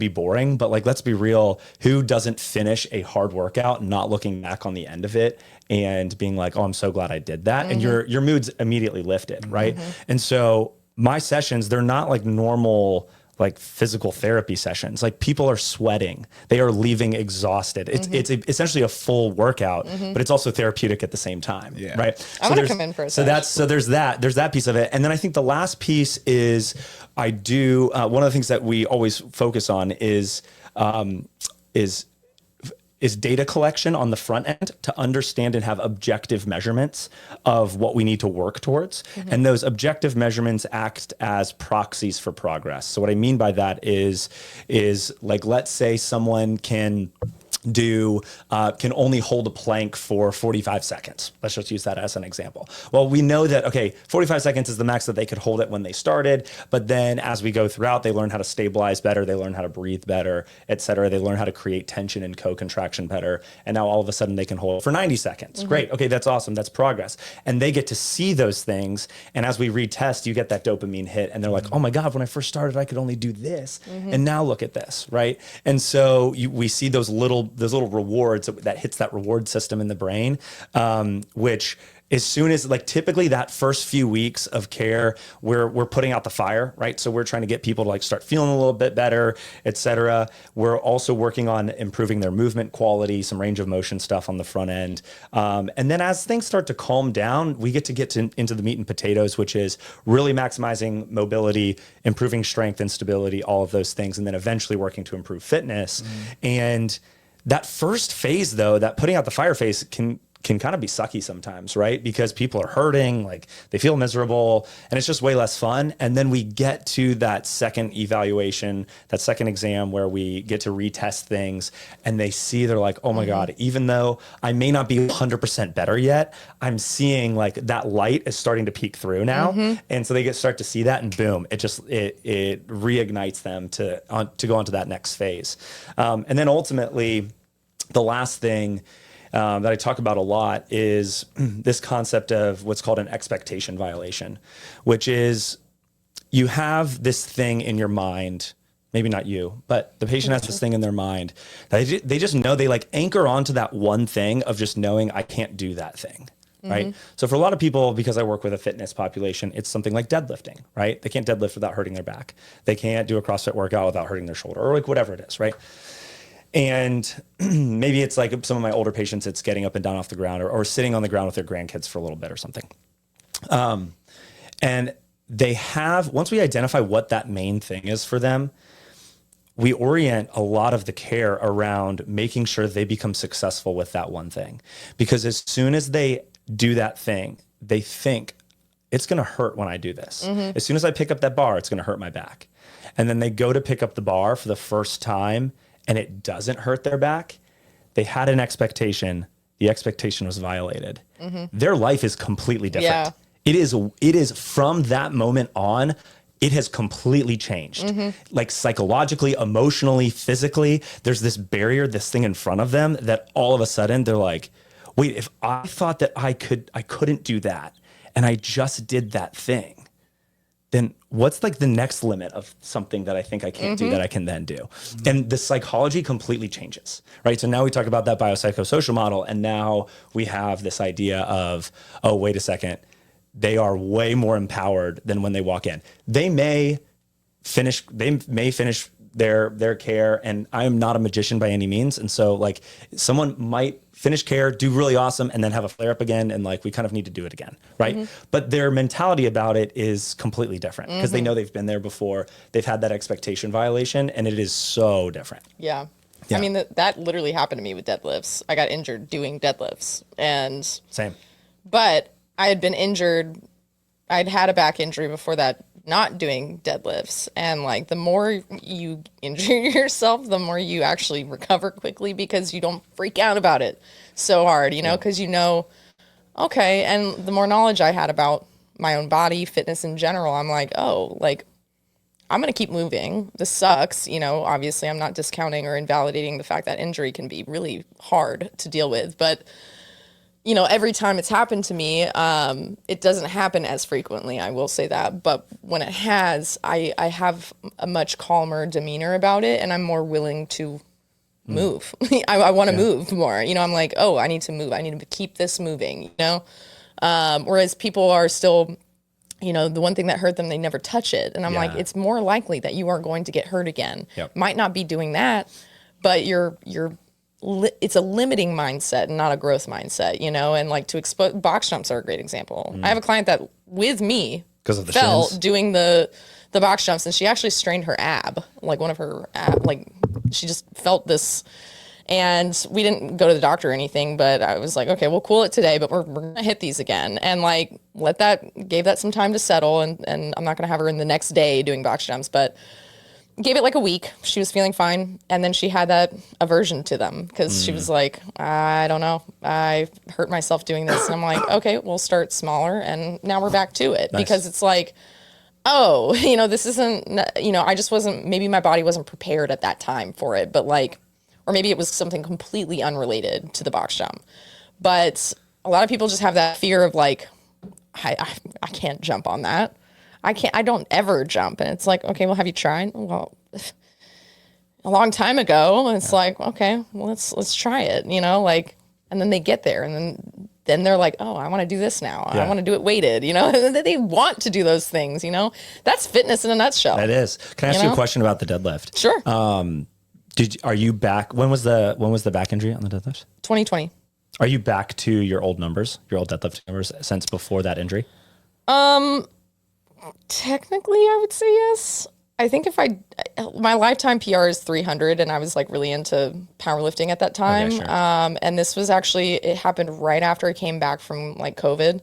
boring, but like, let's be real, who doesn't finish a hard workout not looking back on the end of it and being like, oh, I'm so glad I did that. And your mood's immediately lifted, right? And so my sessions, they're not like normal like physical therapy sessions. Like, people are sweating, they are leaving exhausted. It's essentially a full workout, but it's also therapeutic at the same time, right? I want to come in for a session. So there's that piece of it. And then I think the last piece is I do, one of the things that we always focus on is data collection on the front end to understand and have objective measurements of what we need to work towards. And those objective measurements act as proxies for progress. So what I mean by that is like, let's say someone can only hold a plank for 45 seconds. Let's just use that as an example. Well, we know that, okay, 45 seconds is the max that they could hold it when they started. But then as we go throughout, they learn how to stabilize better. They learn how to breathe better, et cetera. They learn how to create tension and co-contraction better. And now all of a sudden they can hold for 90 seconds. Great. Okay, that's awesome. That's progress. And they get to see those things. And as we retest, you get that dopamine hit. And they're like, oh my God, when I first started, I could only do this. And now look at this, right? And so we see those little rewards that hits that reward system in the brain, which as soon as like typically that first few weeks of care, we're putting out the fire, right? So we're trying to get people to like start feeling a little bit better, et cetera. We're also working on improving their movement quality, some range of motion stuff on the front end. And then as things start to calm down, we get into the meat and potatoes, which is really maximizing mobility, improving strength and stability, all of those things. And then eventually working to improve fitness. And that first phase, though, that putting out the fire phase can can kind of be sucky sometimes, right? Because people are hurting, like they feel miserable, and it's just way less fun. And then we get to that second evaluation, that second exam where we get to retest things, and they see, they're like, oh my God, even though I may not be 100% better yet, I'm seeing like that light is starting to peek through now. And so they start to see that, and boom, it reignites them to go on to that next phase. And then ultimately, the last thing that I talk about a lot is this concept of what's called an expectation violation, which is you have this thing in your mind, maybe not you, but the patient has this thing in their mind that they just know, they like anchor onto that one thing of just knowing I can't do that thing. Right. So for a lot of people, because I work with a fitness population, it's something like deadlifting, right? They can't deadlift without hurting their back. They can't do a CrossFit workout without hurting their shoulder, or like whatever it is, right? And maybe it's like some of my older patients, it's getting up and down off the ground, or sitting on the ground with their grandkids for a little bit or something. And they have, once we identify what that main thing is for them, we orient a lot of the care around making sure they become successful with that one thing. Because as soon as they do that thing, they think it's going to hurt when I do this. As soon as I pick up that bar, it's going to hurt my back. And then they go to pick up the bar for the first time, and it doesn't hurt their back. They had an expectation. The expectation was violated. Their life is completely different. Yeah. It is from that moment on, it has completely changed. Like psychologically, emotionally, physically, there's this barrier, this thing in front of them that all of a sudden they're like, wait, if I thought that I couldn't do that, and I just did that thing, then what's like the next limit of something that I think I can't do that I can then do? And the psychology completely changes, right? So now we talk about that biopsychosocial model, and now we have this idea of, oh, wait a second, they are way more empowered than when they walk in. They may finish their care, and I am not a magician by any means. And so like someone might finish care, do really awesome, and then have a flare up again. And like, we kind of need to do it again. Right. But their mentality about it is completely different because they know they've been there before. They've had that expectation violation, and it is so different. Yeah. I mean, that literally happened to me with deadlifts. I got injured doing deadlifts, and same, but I had been injured. I'd had a back injury before that, not doing deadlifts. And like, the more you injure yourself, the more you actually recover quickly, because you don't freak out about it so hard, you know, because you know, okay. And the more knowledge I had about my own body, fitness in general, I'm like, oh, like, I'm going to keep moving. This sucks. You know, obviously I'm not discounting or invalidating the fact that injury can be really hard to deal with, but you know, every time it's happened to me, it doesn't happen as frequently, I will say that. But when it has, I have a much calmer demeanor about it, and I'm more willing to move. I want to move more. You know, I'm like, oh, I need to move. I need to keep this moving, you know? Whereas people are still, you know, the one thing that hurt them, they never touch it. And I'm like, it's more likely that you are going to get hurt again. Might not be doing that, but it's a limiting mindset and not a growth mindset, you know? And like, to expose, box jumps are a great example. I have a client that with me fell doing the box jumps, and she actually strained her ab, like one of her ab, like she just felt this, and we didn't go to the doctor or anything, but I was like, okay, we'll cool it today, but we're gonna hit these again. And like, gave that some time to settle. And I'm not gonna have her in the next day doing box jumps, but gave it like a week. She was feeling fine. And then she had that aversion to them because she was like, I don't know, I hurt myself doing this. And I'm like, okay, we'll start smaller. And now we're back to it because it's like, oh, you know, this isn't, you know, maybe my body wasn't prepared at that time for it, but like, or maybe it was something completely unrelated to the box jump. But a lot of people just have that fear of like, I can't jump on that. I don't ever jump. And it's like, okay, well, have you tried? Well, a long time ago. And it's like, okay, well, let's try it, you know, like, and then they get there, and then they're like, oh, I want to do this now. I want to do it weighted, you know, and they want to do those things, you know. That's fitness in a nutshell. That is. Can I ask you a question about the deadlift? Sure. Are you back? When was the back injury on the deadlift? 2020. Are you back to your old numbers, your old deadlift numbers since before that injury? Technically, I would say yes. I think my lifetime PR is 300, and I was like really into powerlifting at that time. Okay, sure. And this was actually, it happened right after I came back from like COVID,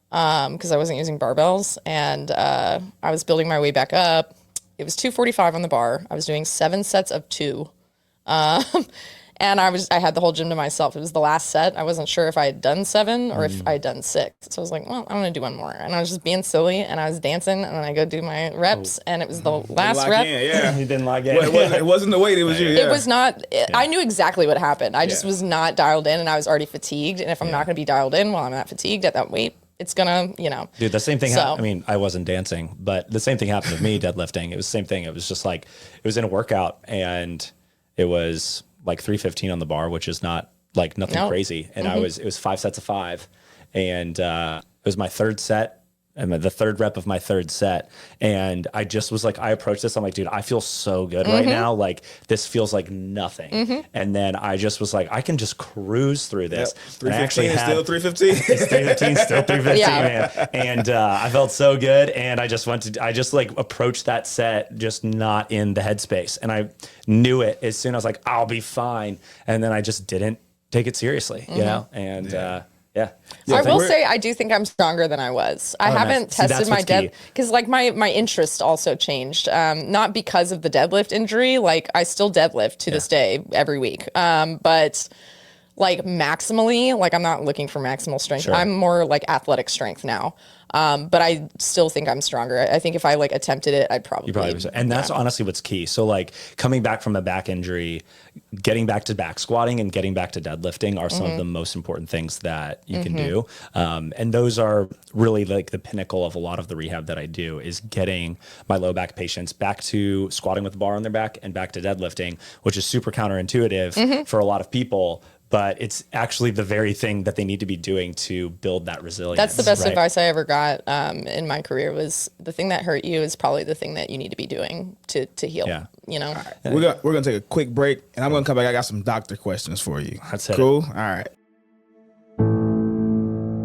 because I wasn't using barbells, and I was building my way back up. It was 245 on the bar. I was doing 7 sets of 2. And I had the whole gym to myself. It was the last set. I wasn't sure if I had done 7 or if I had done 6. So I was like, well, I'm going to do one more. And I was just being silly, and I was dancing, and then I go do my reps, and it was the last rep. You didn't log in. It wasn't the weight, it was you. Yeah. It was not, I knew exactly what happened. I just was not dialed in, and I was already fatigued. And if I'm not going to be dialed in while I'm not fatigued at that weight, it's going to, Dude, the same thing. I mean, I wasn't dancing, but the same thing happened with me deadlifting. It was the same thing. It was just like, it was in a workout, and it was like 315 on the bar, which is not like nothing crazy. And it was 5 sets of 5. And it was my 3rd set, and the 3rd rep of my 3rd set. And I just was like, I approached this. I'm like, dude, I feel so good right now. Like, this feels like nothing. And then I just was like, I can just cruise through this. Yep. 315 is still 315. It's 315, still 315, man. And I felt so good. And I just like approached that set just not in the headspace. And I knew it as soon as I was like, I'll be fine. And then I just didn't take it seriously, you know? And yeah. I will say I do think I'm stronger than I was. I haven't tested my because like my interest also changed. Not because of the deadlift injury. Like I still deadlift to this day every week. But like maximally, like I'm not looking for maximal strength. Sure. I'm more like athletic strength now. But I still think I'm stronger. I think if I like attempted it, I'd probably. And that's honestly what's key. So like coming back from a back injury, getting back to back squatting and getting back to deadlifting are some of the most important things that you can do. And those are really like the pinnacle of a lot of the rehab that I do is getting my low back patients back to squatting with a bar on their back and back to deadlifting, which is super counterintuitive for a lot of people. But it's actually the very thing that they need to be doing to build that resilience. That's the best advice I ever got in my career was the thing that hurt you is probably the thing that you need to be doing to heal, you know? Right. We're going to take a quick break, and I'm going to come back. I got some doctor questions for you. That's it. Cool? All right.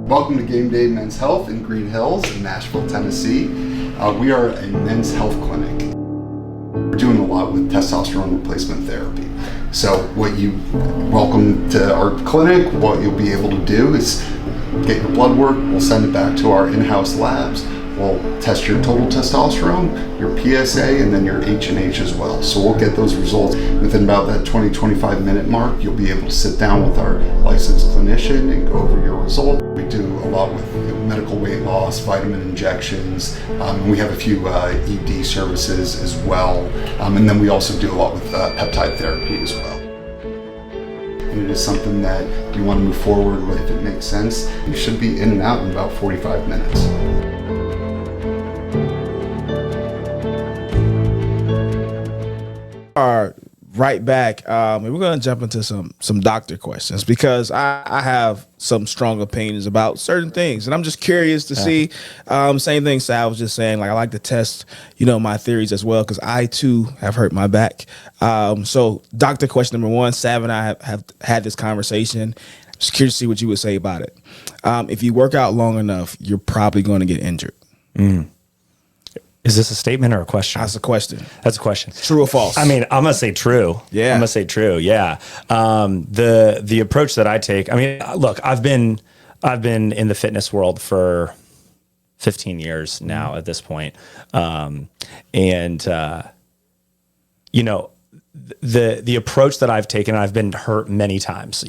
Welcome to Game Day Men's Health in Green Hills in Nashville, Tennessee. We are a men's health clinic. We're doing a lot with testosterone replacement therapy. So welcome to our clinic. What you'll be able to do is get your blood work. We'll send it back to our in-house labs. We'll test your total testosterone, your PSA, and then your H&H as well. So we'll get those results within about that 20-25 minute mark. You'll be able to sit down with our licensed clinician and go over your results. We do a lot with medical weight loss, vitamin injections. We have a few ED services as well. And then we also do a lot with peptide therapy as well. And it is something that you want to move forward with if it makes sense. You should be in and out in about 45 minutes. Are right back, and we're going to jump into some doctor questions because I have some strong opinions about certain things, and I'm just curious to see. Same thing Sal was just saying. Like I like to test, my theories as well because I too have hurt my back. So, doctor question number 1, Sav and I have had this conversation. Just curious to see what you would say about it. If you work out long enough, you're probably going to get injured. Is this a statement or a question? That's a question. That's a question. True or false? I mean, I'm gonna say true. Yeah. I'm gonna say true. Yeah. The approach that I take. I mean, look, I've been in the fitness world for 15 years now at this point, the approach that I've taken, I've been hurt many times.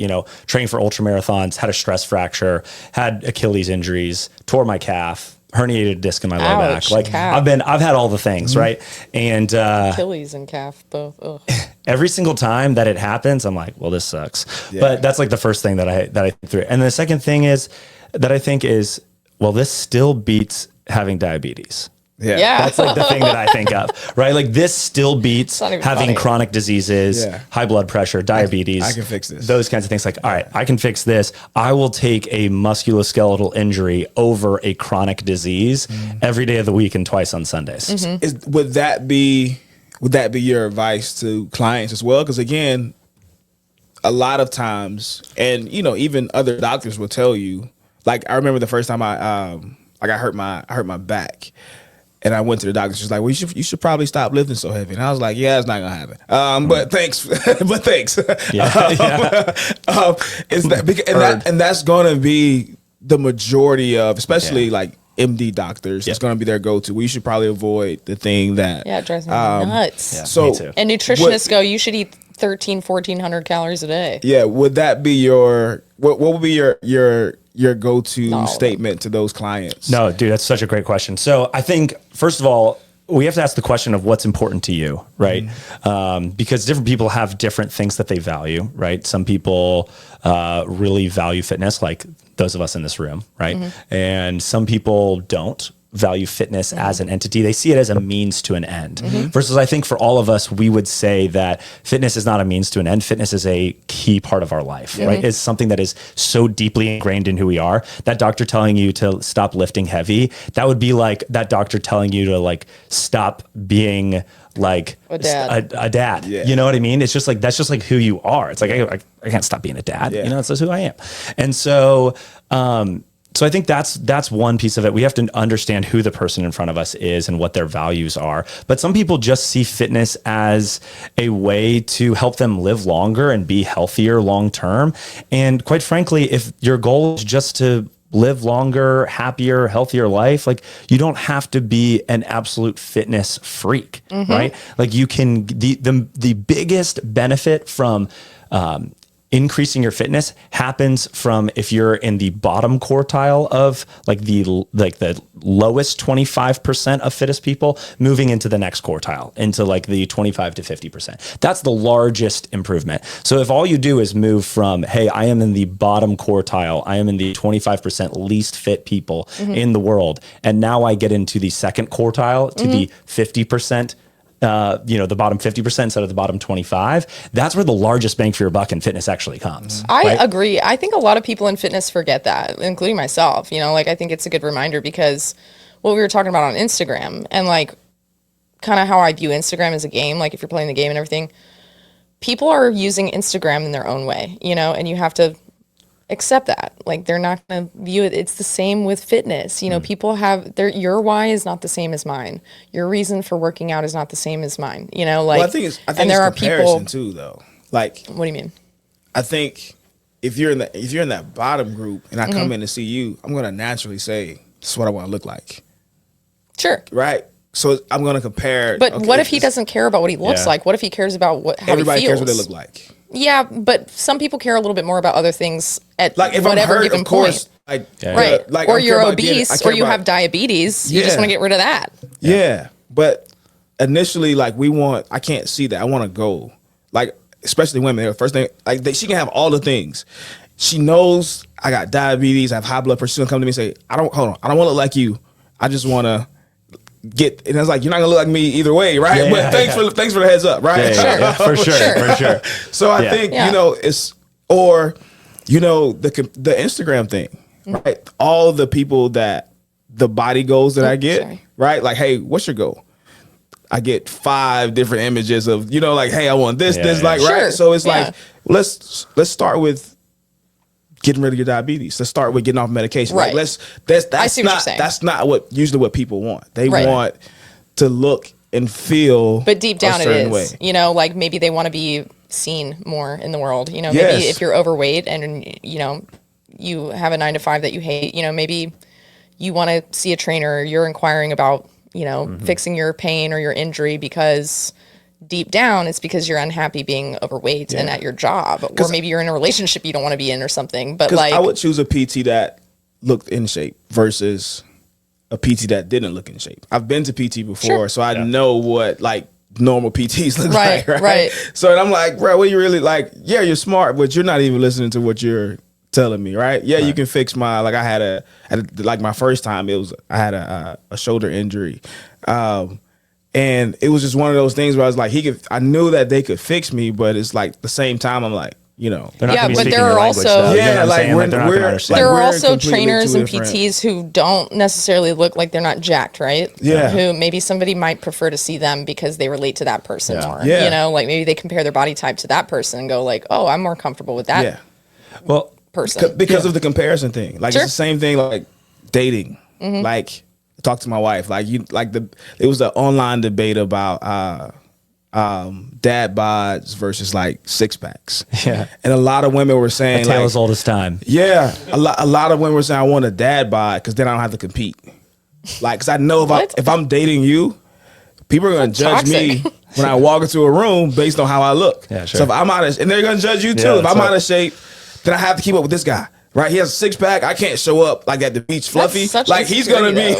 Training for ultra marathons, had a stress fracture, had Achilles injuries, tore my calf. Herniated disc in my low back. Like calf. I've had all the things, right? And Achilles and calf both. Ugh. Every single time that it happens, I'm like, well, this sucks. Yeah. But that's like the first thing that I think through. And the second thing is that I think is, well, this still beats having diabetes. Yeah. That's like the thing that I think of, right? Like this still beats having chronic diseases, high blood pressure, diabetes. I can fix this. Those kinds of things. Like, all right, I can fix this. I will take a musculoskeletal injury over a chronic disease every day of the week and twice on Sundays. Would that be your advice to clients as well? Because again, a lot of times, and even other doctors will tell you. Like I remember the first time I hurt my back. And I went to the doctor. She's like, well, you should probably stop lifting so heavy. And I was like, yeah, it's not gonna happen. But thanks, but thanks. Is that and that's gonna be the majority of, especially like MD doctors. It's gonna be their go-to. We should probably avoid the thing that it drives me nuts. Yeah, so me too. And nutritionists go, you should eat 1,400 calories a day. Yeah, would that be your what would be your go-to statement to those clients? No, dude, that's such a great question. So I think, first of all, we have to ask the question of what's important to you, right? Because different people have different things that they value, right? Some people really value fitness, like those of us in this room, right? And some people don't value fitness as an entity. They see it as a means to an end. Versus I think for all of us, we would say that fitness is not a means to an end. Fitness is a key part of our life, right? It's something that is so deeply ingrained in who we are. That doctor telling you to stop lifting heavy, that would be like that doctor telling you to like stop being like a dad. Yeah. You know what I mean? It's just like, that's just like who you are. It's like, I can't stop being a dad. You know, it's just who I am. And so, so I think that's one piece of it. We have to understand who the person in front of us is and what their values are. But some people just see fitness as a way to help them live longer and be healthier long term. And quite frankly, if your goal is just to live longer, happier, healthier life, like you don't have to be an absolute fitness freak, right? Like you can, the biggest benefit from increasing your fitness happens from if you're in the bottom quartile of like the lowest 25% of fittest people, moving into the next quartile, into like the 25 to 50%. That's the largest improvement. So if all you do is move from, hey, I am in the bottom quartile, I am in the 25% least fit people in the world, and now I get into the second quartile to the 50%, the bottom 50% instead of the bottom 25, that's where the largest bang for your buck in fitness actually comes. I agree. I think a lot of people in fitness forget that, including myself. I think it's a good reminder because what we were talking about on Instagram and like kind of how I view Instagram as a game, like if you're playing the game and everything, people are using Instagram in their own way, and you have to accept that. Like they're not going to view it. It's the same with fitness. People have your why is not the same as mine. Your reason for working out is not the same as mine. Like, well, I think it's comparison too, though. Like, what do you mean? I think if you're in that bottom group and I come in to see you, I'm going to naturally say, this is what I want to look like. Sure. Right. So I'm going to compare. But what if he doesn't care about what he looks like? What if he cares about how everybody he feels? cares what they look like. Yeah, but some people care a little bit more about other things at like if whatever I'm hurt, given of course, point. Right. Or you're obese or you have diabetes. You just want to get rid of that. Yeah. But initially, like I can't see that. I want to go. Like, especially women, the first thing, like she can have all the things. She knows I got diabetes, I have high blood pressure. She's going to come to me and say, I don't want to look like you. I just want to get, and it's like, you're not gonna look like me either way, right? But thanks for the heads up, right? Yeah, for sure. So I think it's the Instagram thing, right? All the people that the body goals that I get, right? Like, hey, what's your goal? I get 5 different images of like, hey, I want this, right? So it's like let's start with getting rid of your diabetes. Let's start with getting off medication. Right. Like that's not usually what people want. They want to look and feel, but deep down it is way. Like maybe they want to be seen more in the world. Maybe if you're overweight and you have a 9 to 5 that you hate, maybe you want to see a trainer, or you're inquiring about fixing your pain or your injury because deep down it's because you're unhappy being overweight and at your job, or maybe you're in a relationship you don't want to be in or something. But like, I would choose a PT that looked in shape versus a PT that didn't look in shape. I've been to PT before, so I know what like normal PTs look like, right? So I'm like, bro, what you really like? Yeah, you're smart, but you're not even listening to what you're telling me, right? Yeah, you can fix my, like I had like my first time I had a shoulder injury. And it was just one of those things where I was like, I knew that they could fix me, but it's like the same time I'm like, they're not but there are also there are also trainers and PTs who don't necessarily look like they're not jacked, right? Yeah. Who maybe somebody might prefer to see them because they relate to that person more. Yeah. Like maybe they compare their body type to that person and go like, oh, I'm more comfortable with that. Yeah. Well, person because of the comparison thing. Like it's the same thing like dating. Like talk to my wife. Like it was an online debate about dad bods versus like six packs. Yeah. And a lot of women were saying, a tale as old as time. Yeah. A lot of women were saying, I want a dad bod because then I don't have to compete. Like, because I know if I'm dating you, people are going to judge me when I walk into a room based on how I look. Yeah, sure. So if I'm out of, and they're going to judge you too. Yeah, if I'm out of shape, then I have to keep up with this guy. Right, he has a six pack. I can't show up like at the beach fluffy. Like he's gonna be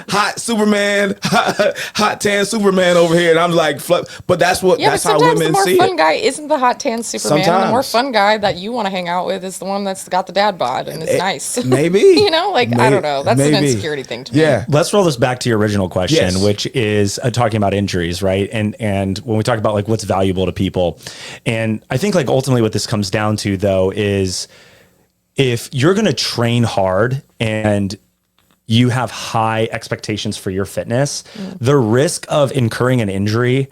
hot Superman, hot tan Superman over here, and I'm like, but that's what. Yeah, that's but how sometimes women the more see fun it. guy isn't the hot tan Superman. Sometimes. The more fun guy that you want to hang out with is the one that's got the dad bod and is nice. Maybe you know, like I don't know. That's an insecurity thing to me. Yeah. Let's roll this back to your original question, Yes. which is talking about injuries, right? And when we talk about like what's valuable to people, and I think like ultimately what this comes down to though is, if you're going to train hard and you have high expectations for your fitness, the risk of incurring an injury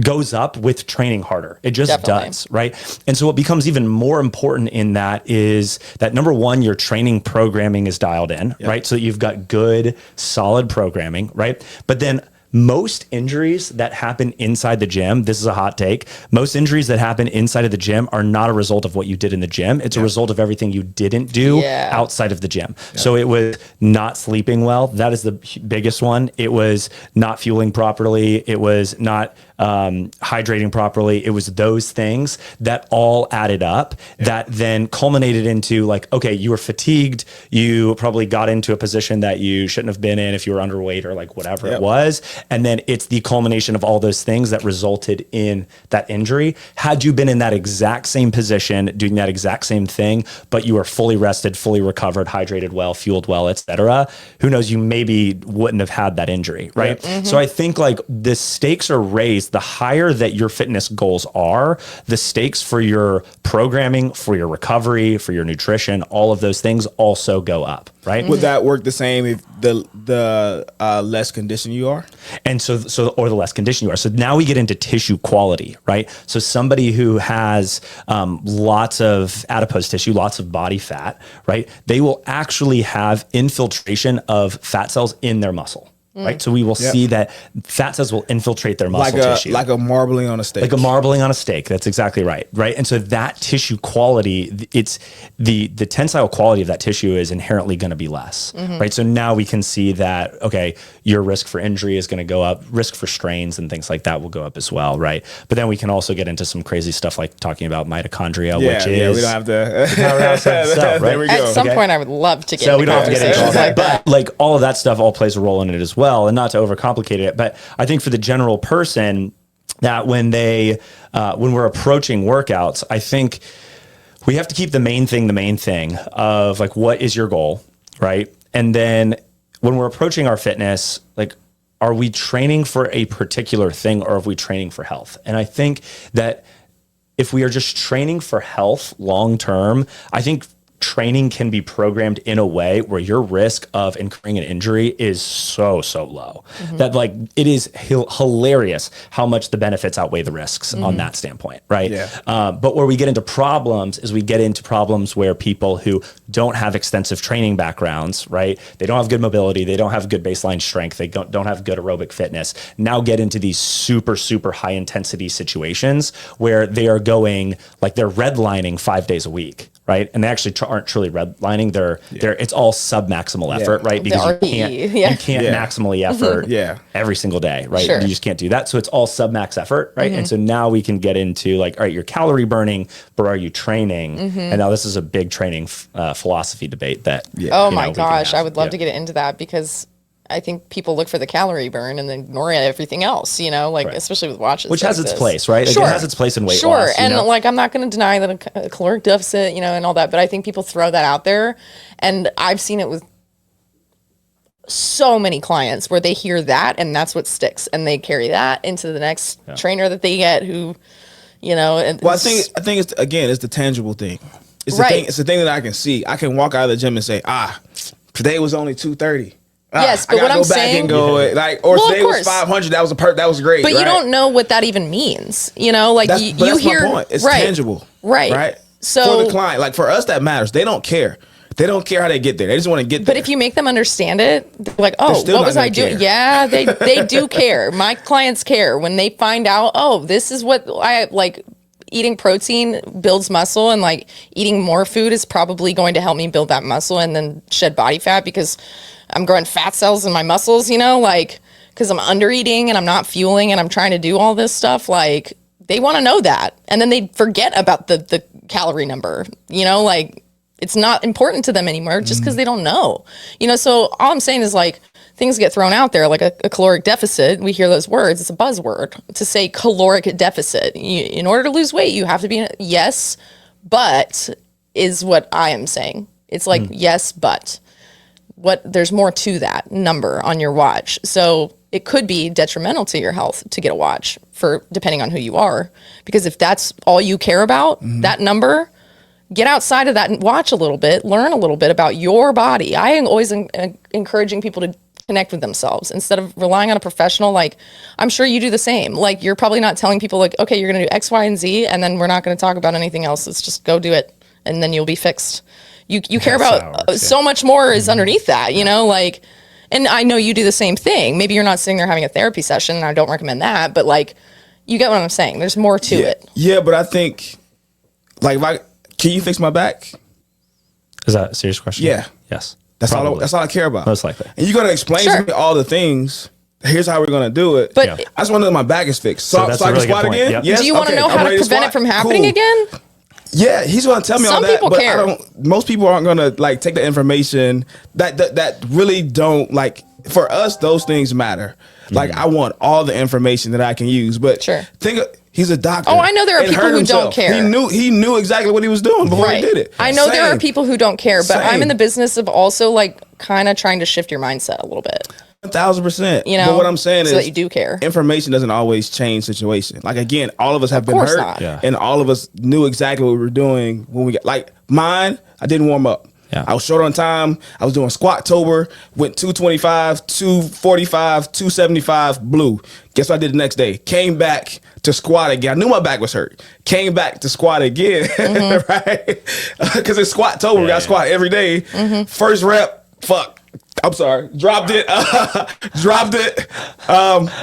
goes up with training harder. It just does, right? And so what becomes even more important in that is that number one, your training programming is dialed in, right? So that you've got good, solid programming, right? But then most injuries that happen inside the gym, this is a hot take, most injuries that happen inside of the gym are not a result of what you did in the gym. It's a result of everything you didn't do outside of the gym. So it was not sleeping well. That is the biggest one. It was not fueling properly. It was not hydrating properly. It was those things that all added up that then culminated into like, okay, you were fatigued. You probably got into a position that you shouldn't have been in if you were underweight or like whatever it was. And then it's the culmination of all those things that resulted in that injury. Had you been in that exact same position, doing that exact same thing, but you were fully rested, fully recovered, hydrated well, fueled well, etc., who knows, you maybe wouldn't have had that injury, right? So I think like the stakes are raised. The higher that your fitness goals are, the stakes for your programming, for your recovery, for your nutrition, all of those things also go up, right? Would that work the same if the less conditioned you are? And so or the less conditioned you are. So now we get into tissue quality, right? So somebody who has lots of adipose tissue, lots of body fat, right? They will actually have infiltration of fat cells in their muscle. Right. So we will see that fat cells will infiltrate their muscle tissue. Like a marbling on a steak. Like a marbling on a steak. That's exactly right. Right. And so that tissue quality, it's the tensile quality of that tissue is inherently going to be less. Right. So now we can see that, okay, your risk for injury is going to go up, risk for strains and things like that will go up as well. Right. But then we can also get into some crazy stuff like talking about mitochondria, which is. We don't have to. Stuff, right? There we go. At some point, I would love to get So we don't have to get into all that. like But like all of that stuff all plays a role in it as well. And not to overcomplicate it, but I think for the general person that when we're approaching workouts, I think we have to keep the main thing of like, what is your goal, right? And then when we're approaching our fitness, like, are we training for a particular thing or are we training for health? And I think that if we are just training for health long term, I think training can be programmed in a way where your risk of incurring an injury is so low that like it is hilarious how much the benefits outweigh the risks on that standpoint, right? But where we get into problems is we get into problems where people who don't have extensive training backgrounds, right? They don't have good mobility, they don't have good baseline strength, they don't have good aerobic fitness, now get into these super high intensity situations where they are going like they're redlining 5 days a week. Right. And they actually aren't truly redlining. They're it's all sub-maximal effort, right? Because you can't maximally effort every single day, right? You just can't do that. So it's all sub-max effort, right? And so now we can get into like, all right, you're calorie burning, but are you training? And now this is a big training philosophy debate that. Oh my gosh, I would love to get into that because I think people look for the calorie burn and then ignore everything else, you know, like especially with watches. Which has its place, right? Like, it has its place in weight loss. And like, I'm not going to deny that a caloric deficit, you know, and all that, but I think people throw that out there. And I've seen it with so many clients where they hear that and that's what sticks. And they carry that into the next trainer that they get who, you know. Well, I think it's, again, it's the tangible thing. It's the thing. It's the thing that I can see. I can walk out of the gym and say, today was only 230. Yes, but what I'm saying, today was 500. That was great. But you don't know what that even means. You know, like that's you hear, my point. It's tangible, right? So for the client, like for us, that matters. They don't care. They don't care how they get there. They just want to get there. But if you make them understand it, they're like, oh, what was I doing? Yeah, they do care. My clients care when they find out, oh, this is what I like. Eating protein builds muscle, and like eating more food is probably going to help me build that muscle and then shed body fat because I'm growing fat cells in my muscles, you know, like because I'm under eating and I'm not fueling and I'm trying to do all this stuff. Like they want to know that. And then they forget about the calorie number, you know, like it's not important to them anymore just because they don't know, you know. So all I'm saying is like things get thrown out there like a caloric deficit. We hear those words. It's a buzzword to say caloric deficit. In order to lose weight, you have to be yes, but is what I am saying. It's like yes, but there's more to that number on your watch. So it could be detrimental to your health to get a watch for depending on who you are. Because if that's all you care about, that number, get outside of that and watch a little bit, learn a little bit about your body. I am always encouraging people to connect with themselves instead of relying on a professional. Like, I'm sure you do the same. Like, you're probably not telling people like, okay, you're going to do X, Y, and Z, and then we're not going to talk about anything else. Let's just go do it, and then you'll be fixed. You care about so much more is underneath that, you know, like, and I know you do the same thing. Maybe you're not sitting there having a therapy session, and I don't recommend that, but like, you get what I'm saying. There's more to it. Yeah, but I think, like, can you fix my back? Is that a serious question? Yeah. Yes. That's all I care about. Most likely. And you're going to explain to me all the things. Here's how we're going to do it. But I just want to know my back is fixed. So that's I a can really squat good point. again? Yep. Yes? do you want to know how to prevent it from happening again? Yeah, he's going to tell me all that. Some people but care. Most people aren't going to like take the information that really don't like. For us, those things matter. Like, I want all the information that I can use. But he's a doctor. Oh, I know there are people who don't care. He knew exactly what he was doing before he did it. I know there are people who don't care, but I'm in the business of also like kind of trying to shift your mindset a little bit. 1,000%. You know, but what I'm saying is that you do care. Information doesn't always change situation. Like, again, all of us have been hurt, and all of us knew exactly what we were doing when we got like mine. I didn't warm up. Yeah. I was short on time. I was doing Squat-tober, went 225, 245, 275, blue. Guess what I did the next day? Came back to squat again. I knew my back was hurt. Came back to squat again, right? Because it's Squat-tober. We got to squat every day. First rep, I'm sorry. Dropped it.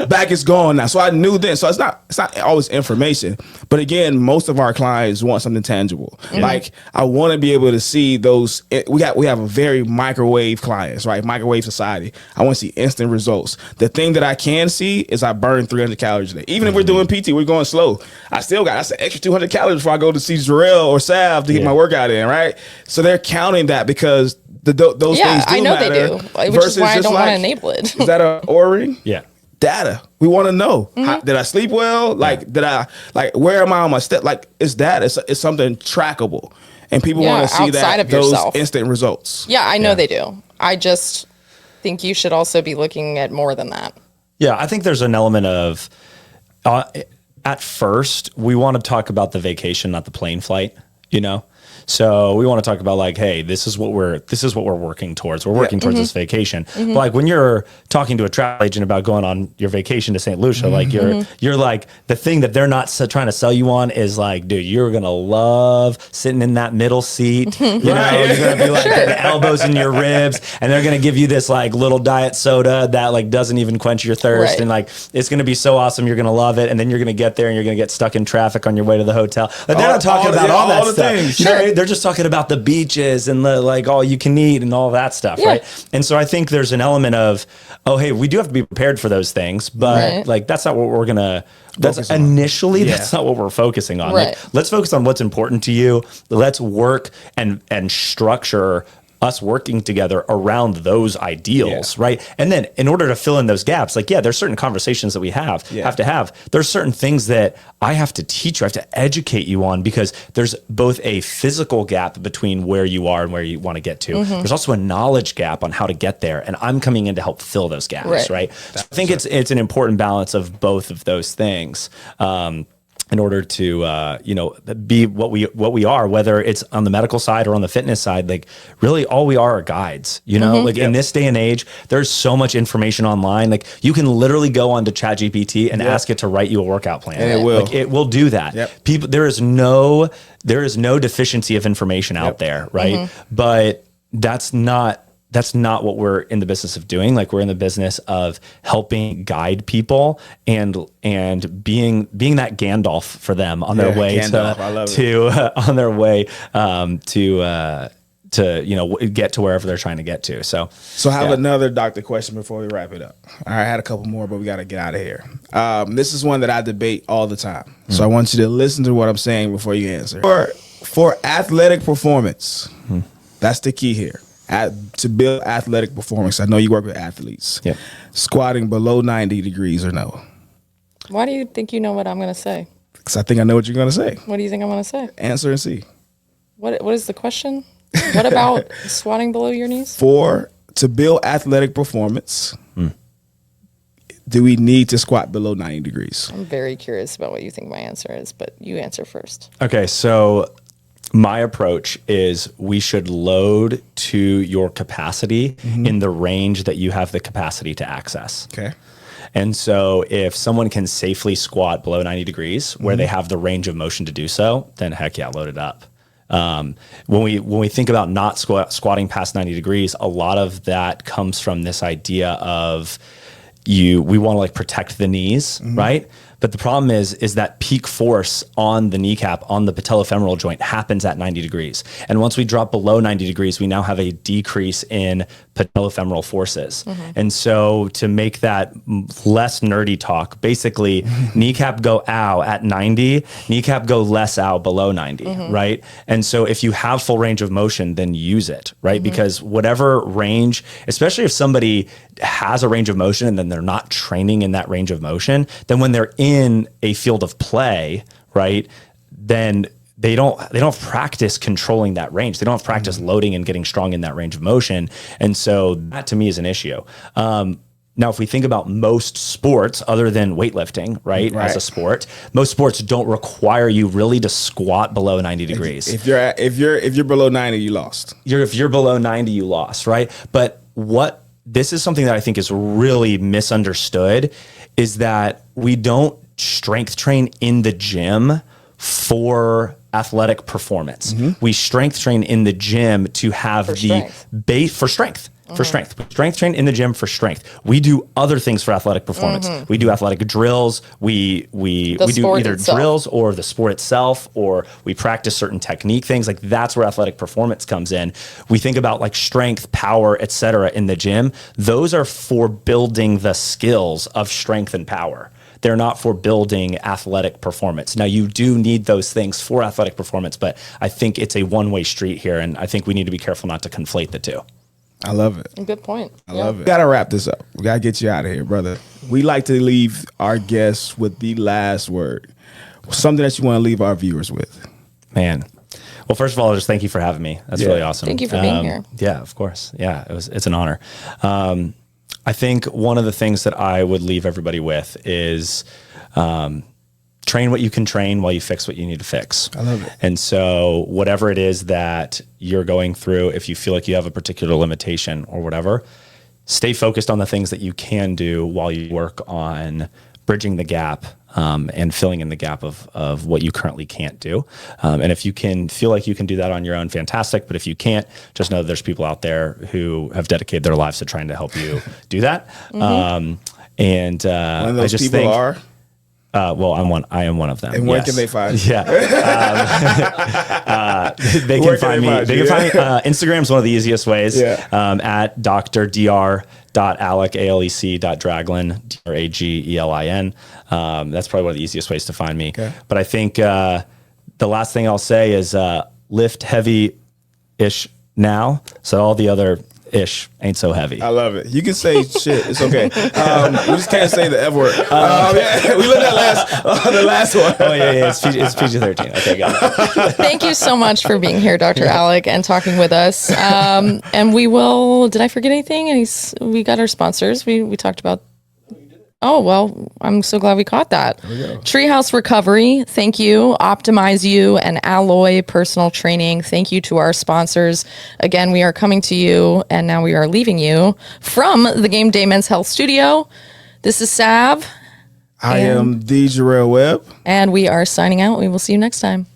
Back is gone now. So I knew then. So it's not always information. But again, most of our clients want something tangible. Like, I want to be able to see those. We have a very microwave clients, right? Microwave society. I want to see instant results. The thing that I can see is I burn 300 calories a day. Even if we're doing PT, we're going slow. That's an extra 200 calories before I go to see Gerell or Sav to get my workout in, right? So they're counting that because those things do I know matter, they do, which is why I don't want to enable it. Is that an O-ring? Yeah. Data. We want to know. Did I sleep well? Like, where am I on my step? Like, it's data. It's something trackable. And people want to see those instant results. Yeah, I know they do. I just think you should also be looking at more than that. Yeah, I think there's an element of, at first, we want to talk about the vacation, not the plane flight, you know? So we want to talk about like, hey, this is what we're working towards. We're working towards this vacation. But like when you're talking to a travel agent about going on your vacation to St. Lucia, like you're like, the thing that they're not trying to sell you on is like, dude, you're gonna love sitting in that middle seat. You know, you're gonna be like the elbows in your ribs, and they're gonna give you this like little diet soda that like doesn't even quench your thirst, and like it's gonna be so awesome. You're gonna love it, and then you're gonna get there and you're gonna get stuck in traffic on your way to the hotel. Like, they're not talking about all that stuff. Things. They're just talking about the beaches and the like all you can eat and all that stuff, right? And so I think there's an element of, oh, hey, we do have to be prepared for those things, but like that's not what we're gonna. That's initially that's not what we're focusing on. Right. Like, let's focus on what's important to you. Let's work and structure us working together around those ideals, right? And then in order to fill in those gaps, like, there's certain conversations that we have to have. There's certain things that I have to teach you, I have to educate you on, because there's both a physical gap between where you are and where you want to get to. There's also a knowledge gap on how to get there. And I'm coming in to help fill those gaps, right? So I think it's an important balance of both of those things. In order to, be what we are, whether it's on the medical side or on the fitness side, like really all we are guides, you know, like in this day and age, there's so much information online. Like you can literally go onto ChatGPT and ask it to write you a workout plan. And it will. Like, it will do that. People, there is no deficiency of information out there. Right. But that's not what we're in the business of doing. Like, we're in the business of helping guide people and being that Gandalf for them on their way on their way to get to wherever they're trying to get to. So I have another doctor question before we wrap it up. All right, I had a couple more, but we got to get out of here. This is one that I debate all the time. So I want you to listen to what I'm saying before you answer. For athletic performance, that's the key here. To build athletic performance, I know you work with athletes. Yep. Squatting below 90 degrees or no? Why do you think you know what I'm going to say? Because I think I know what you're going to say. What do you think I'm going to say? Answer and see. What is the question? What about squatting below your knees? To build athletic performance, do we need to squat below 90 degrees? I'm very curious about what you think my answer is, but you answer first. Okay, so my approach is we should load to your capacity in the range that you have the capacity to access. Okay. And so if someone can safely squat below 90 degrees where they have the range of motion to do so, then heck yeah, load it up. When we think about not squatting past 90 degrees, a lot of that comes from this idea of we want to like protect the knees, right? But the problem is that peak force on the kneecap, on the patellofemoral joint, happens at 90 degrees. And once we drop below 90 degrees, we now have a decrease in patellofemoral forces. And so to make that less nerdy talk, basically kneecap go ow at 90, kneecap go less ow below 90, right? And so if you have full range of motion, then use it, right? Because whatever range, especially if somebody has a range of motion and then they're not training in that range of motion, then when they're in a field of play, right, then they don't have practice controlling that range. They don't have practice loading and getting strong in that range of motion. And so that to me is an issue. Now, if we think about most sports other than weightlifting, right, as a sport, most sports don't require you really to squat below 90 degrees. If you're below 90, you lost. If you're below 90, you lost, right? But this is something that I think is really misunderstood, is that we don't strength train in the gym for athletic performance. We strength train in the gym to have the base for strength. For strength. We strength train in the gym for strength. We do other things for athletic performance. We do athletic drills. We do either drills or the sport itself, or we practice certain technique things. Like, that's where athletic performance comes in. We think about like strength, power, etc. in the gym. Those are for building the skills of strength and power. They're not for building athletic performance. Now, you do need those things for athletic performance, but I think it's a one-way street here, and I think we need to be careful not to conflate the two. I love it. Good point. I love it. Gotta wrap this up. We gotta get you out of here, brother. We like to leave our guests with the last word. Something that you want to leave our viewers with. Man. Well, first of all, just thank you for having me. That's really awesome. Thank you for being here. Yeah, of course. Yeah, it's an honor. I think one of the things that I would leave everybody with is train what you can train while you fix what you need to fix. I love it. And so whatever it is that you're going through, if you feel like you have a particular limitation or whatever, stay focused on the things that you can do while you work on bridging the gap and filling in the gap of what you currently can't do. And if you can feel like you can do that on your own, fantastic. But if you can't, just know that there's people out there who have dedicated their lives to trying to help you do that. One of those people are? Well, I am one of them. And where can they find you? Yeah. They can find me. Instagram's one of the easiest ways. At dr.alec, ALEC.Dragelin, DRAGELIN. That's probably one of the easiest ways to find me. Okay. But I think the last thing I'll say is lift heavy-ish now, so all the other ish ain't so heavy. I love it. You can say shit. It's okay. We just can't say the F word. We looked at the last one. Oh yeah. It's PG-13. Okay, got it. Thank you so much for being here, Dr. Alec, and talking with us. And we will. Did I forget anything? We got our sponsors. We talked about. Oh, well, I'm so glad we caught that. There we go. Treehouse Recovery, thank you. Optimize You and Alloy Personal Training, thank you to our sponsors. Again, we are coming to you, and now we are leaving you from the Game Day Men's Health Studio. This is Sav. I am the Gerell Webb. And we are signing out. We will see you next time.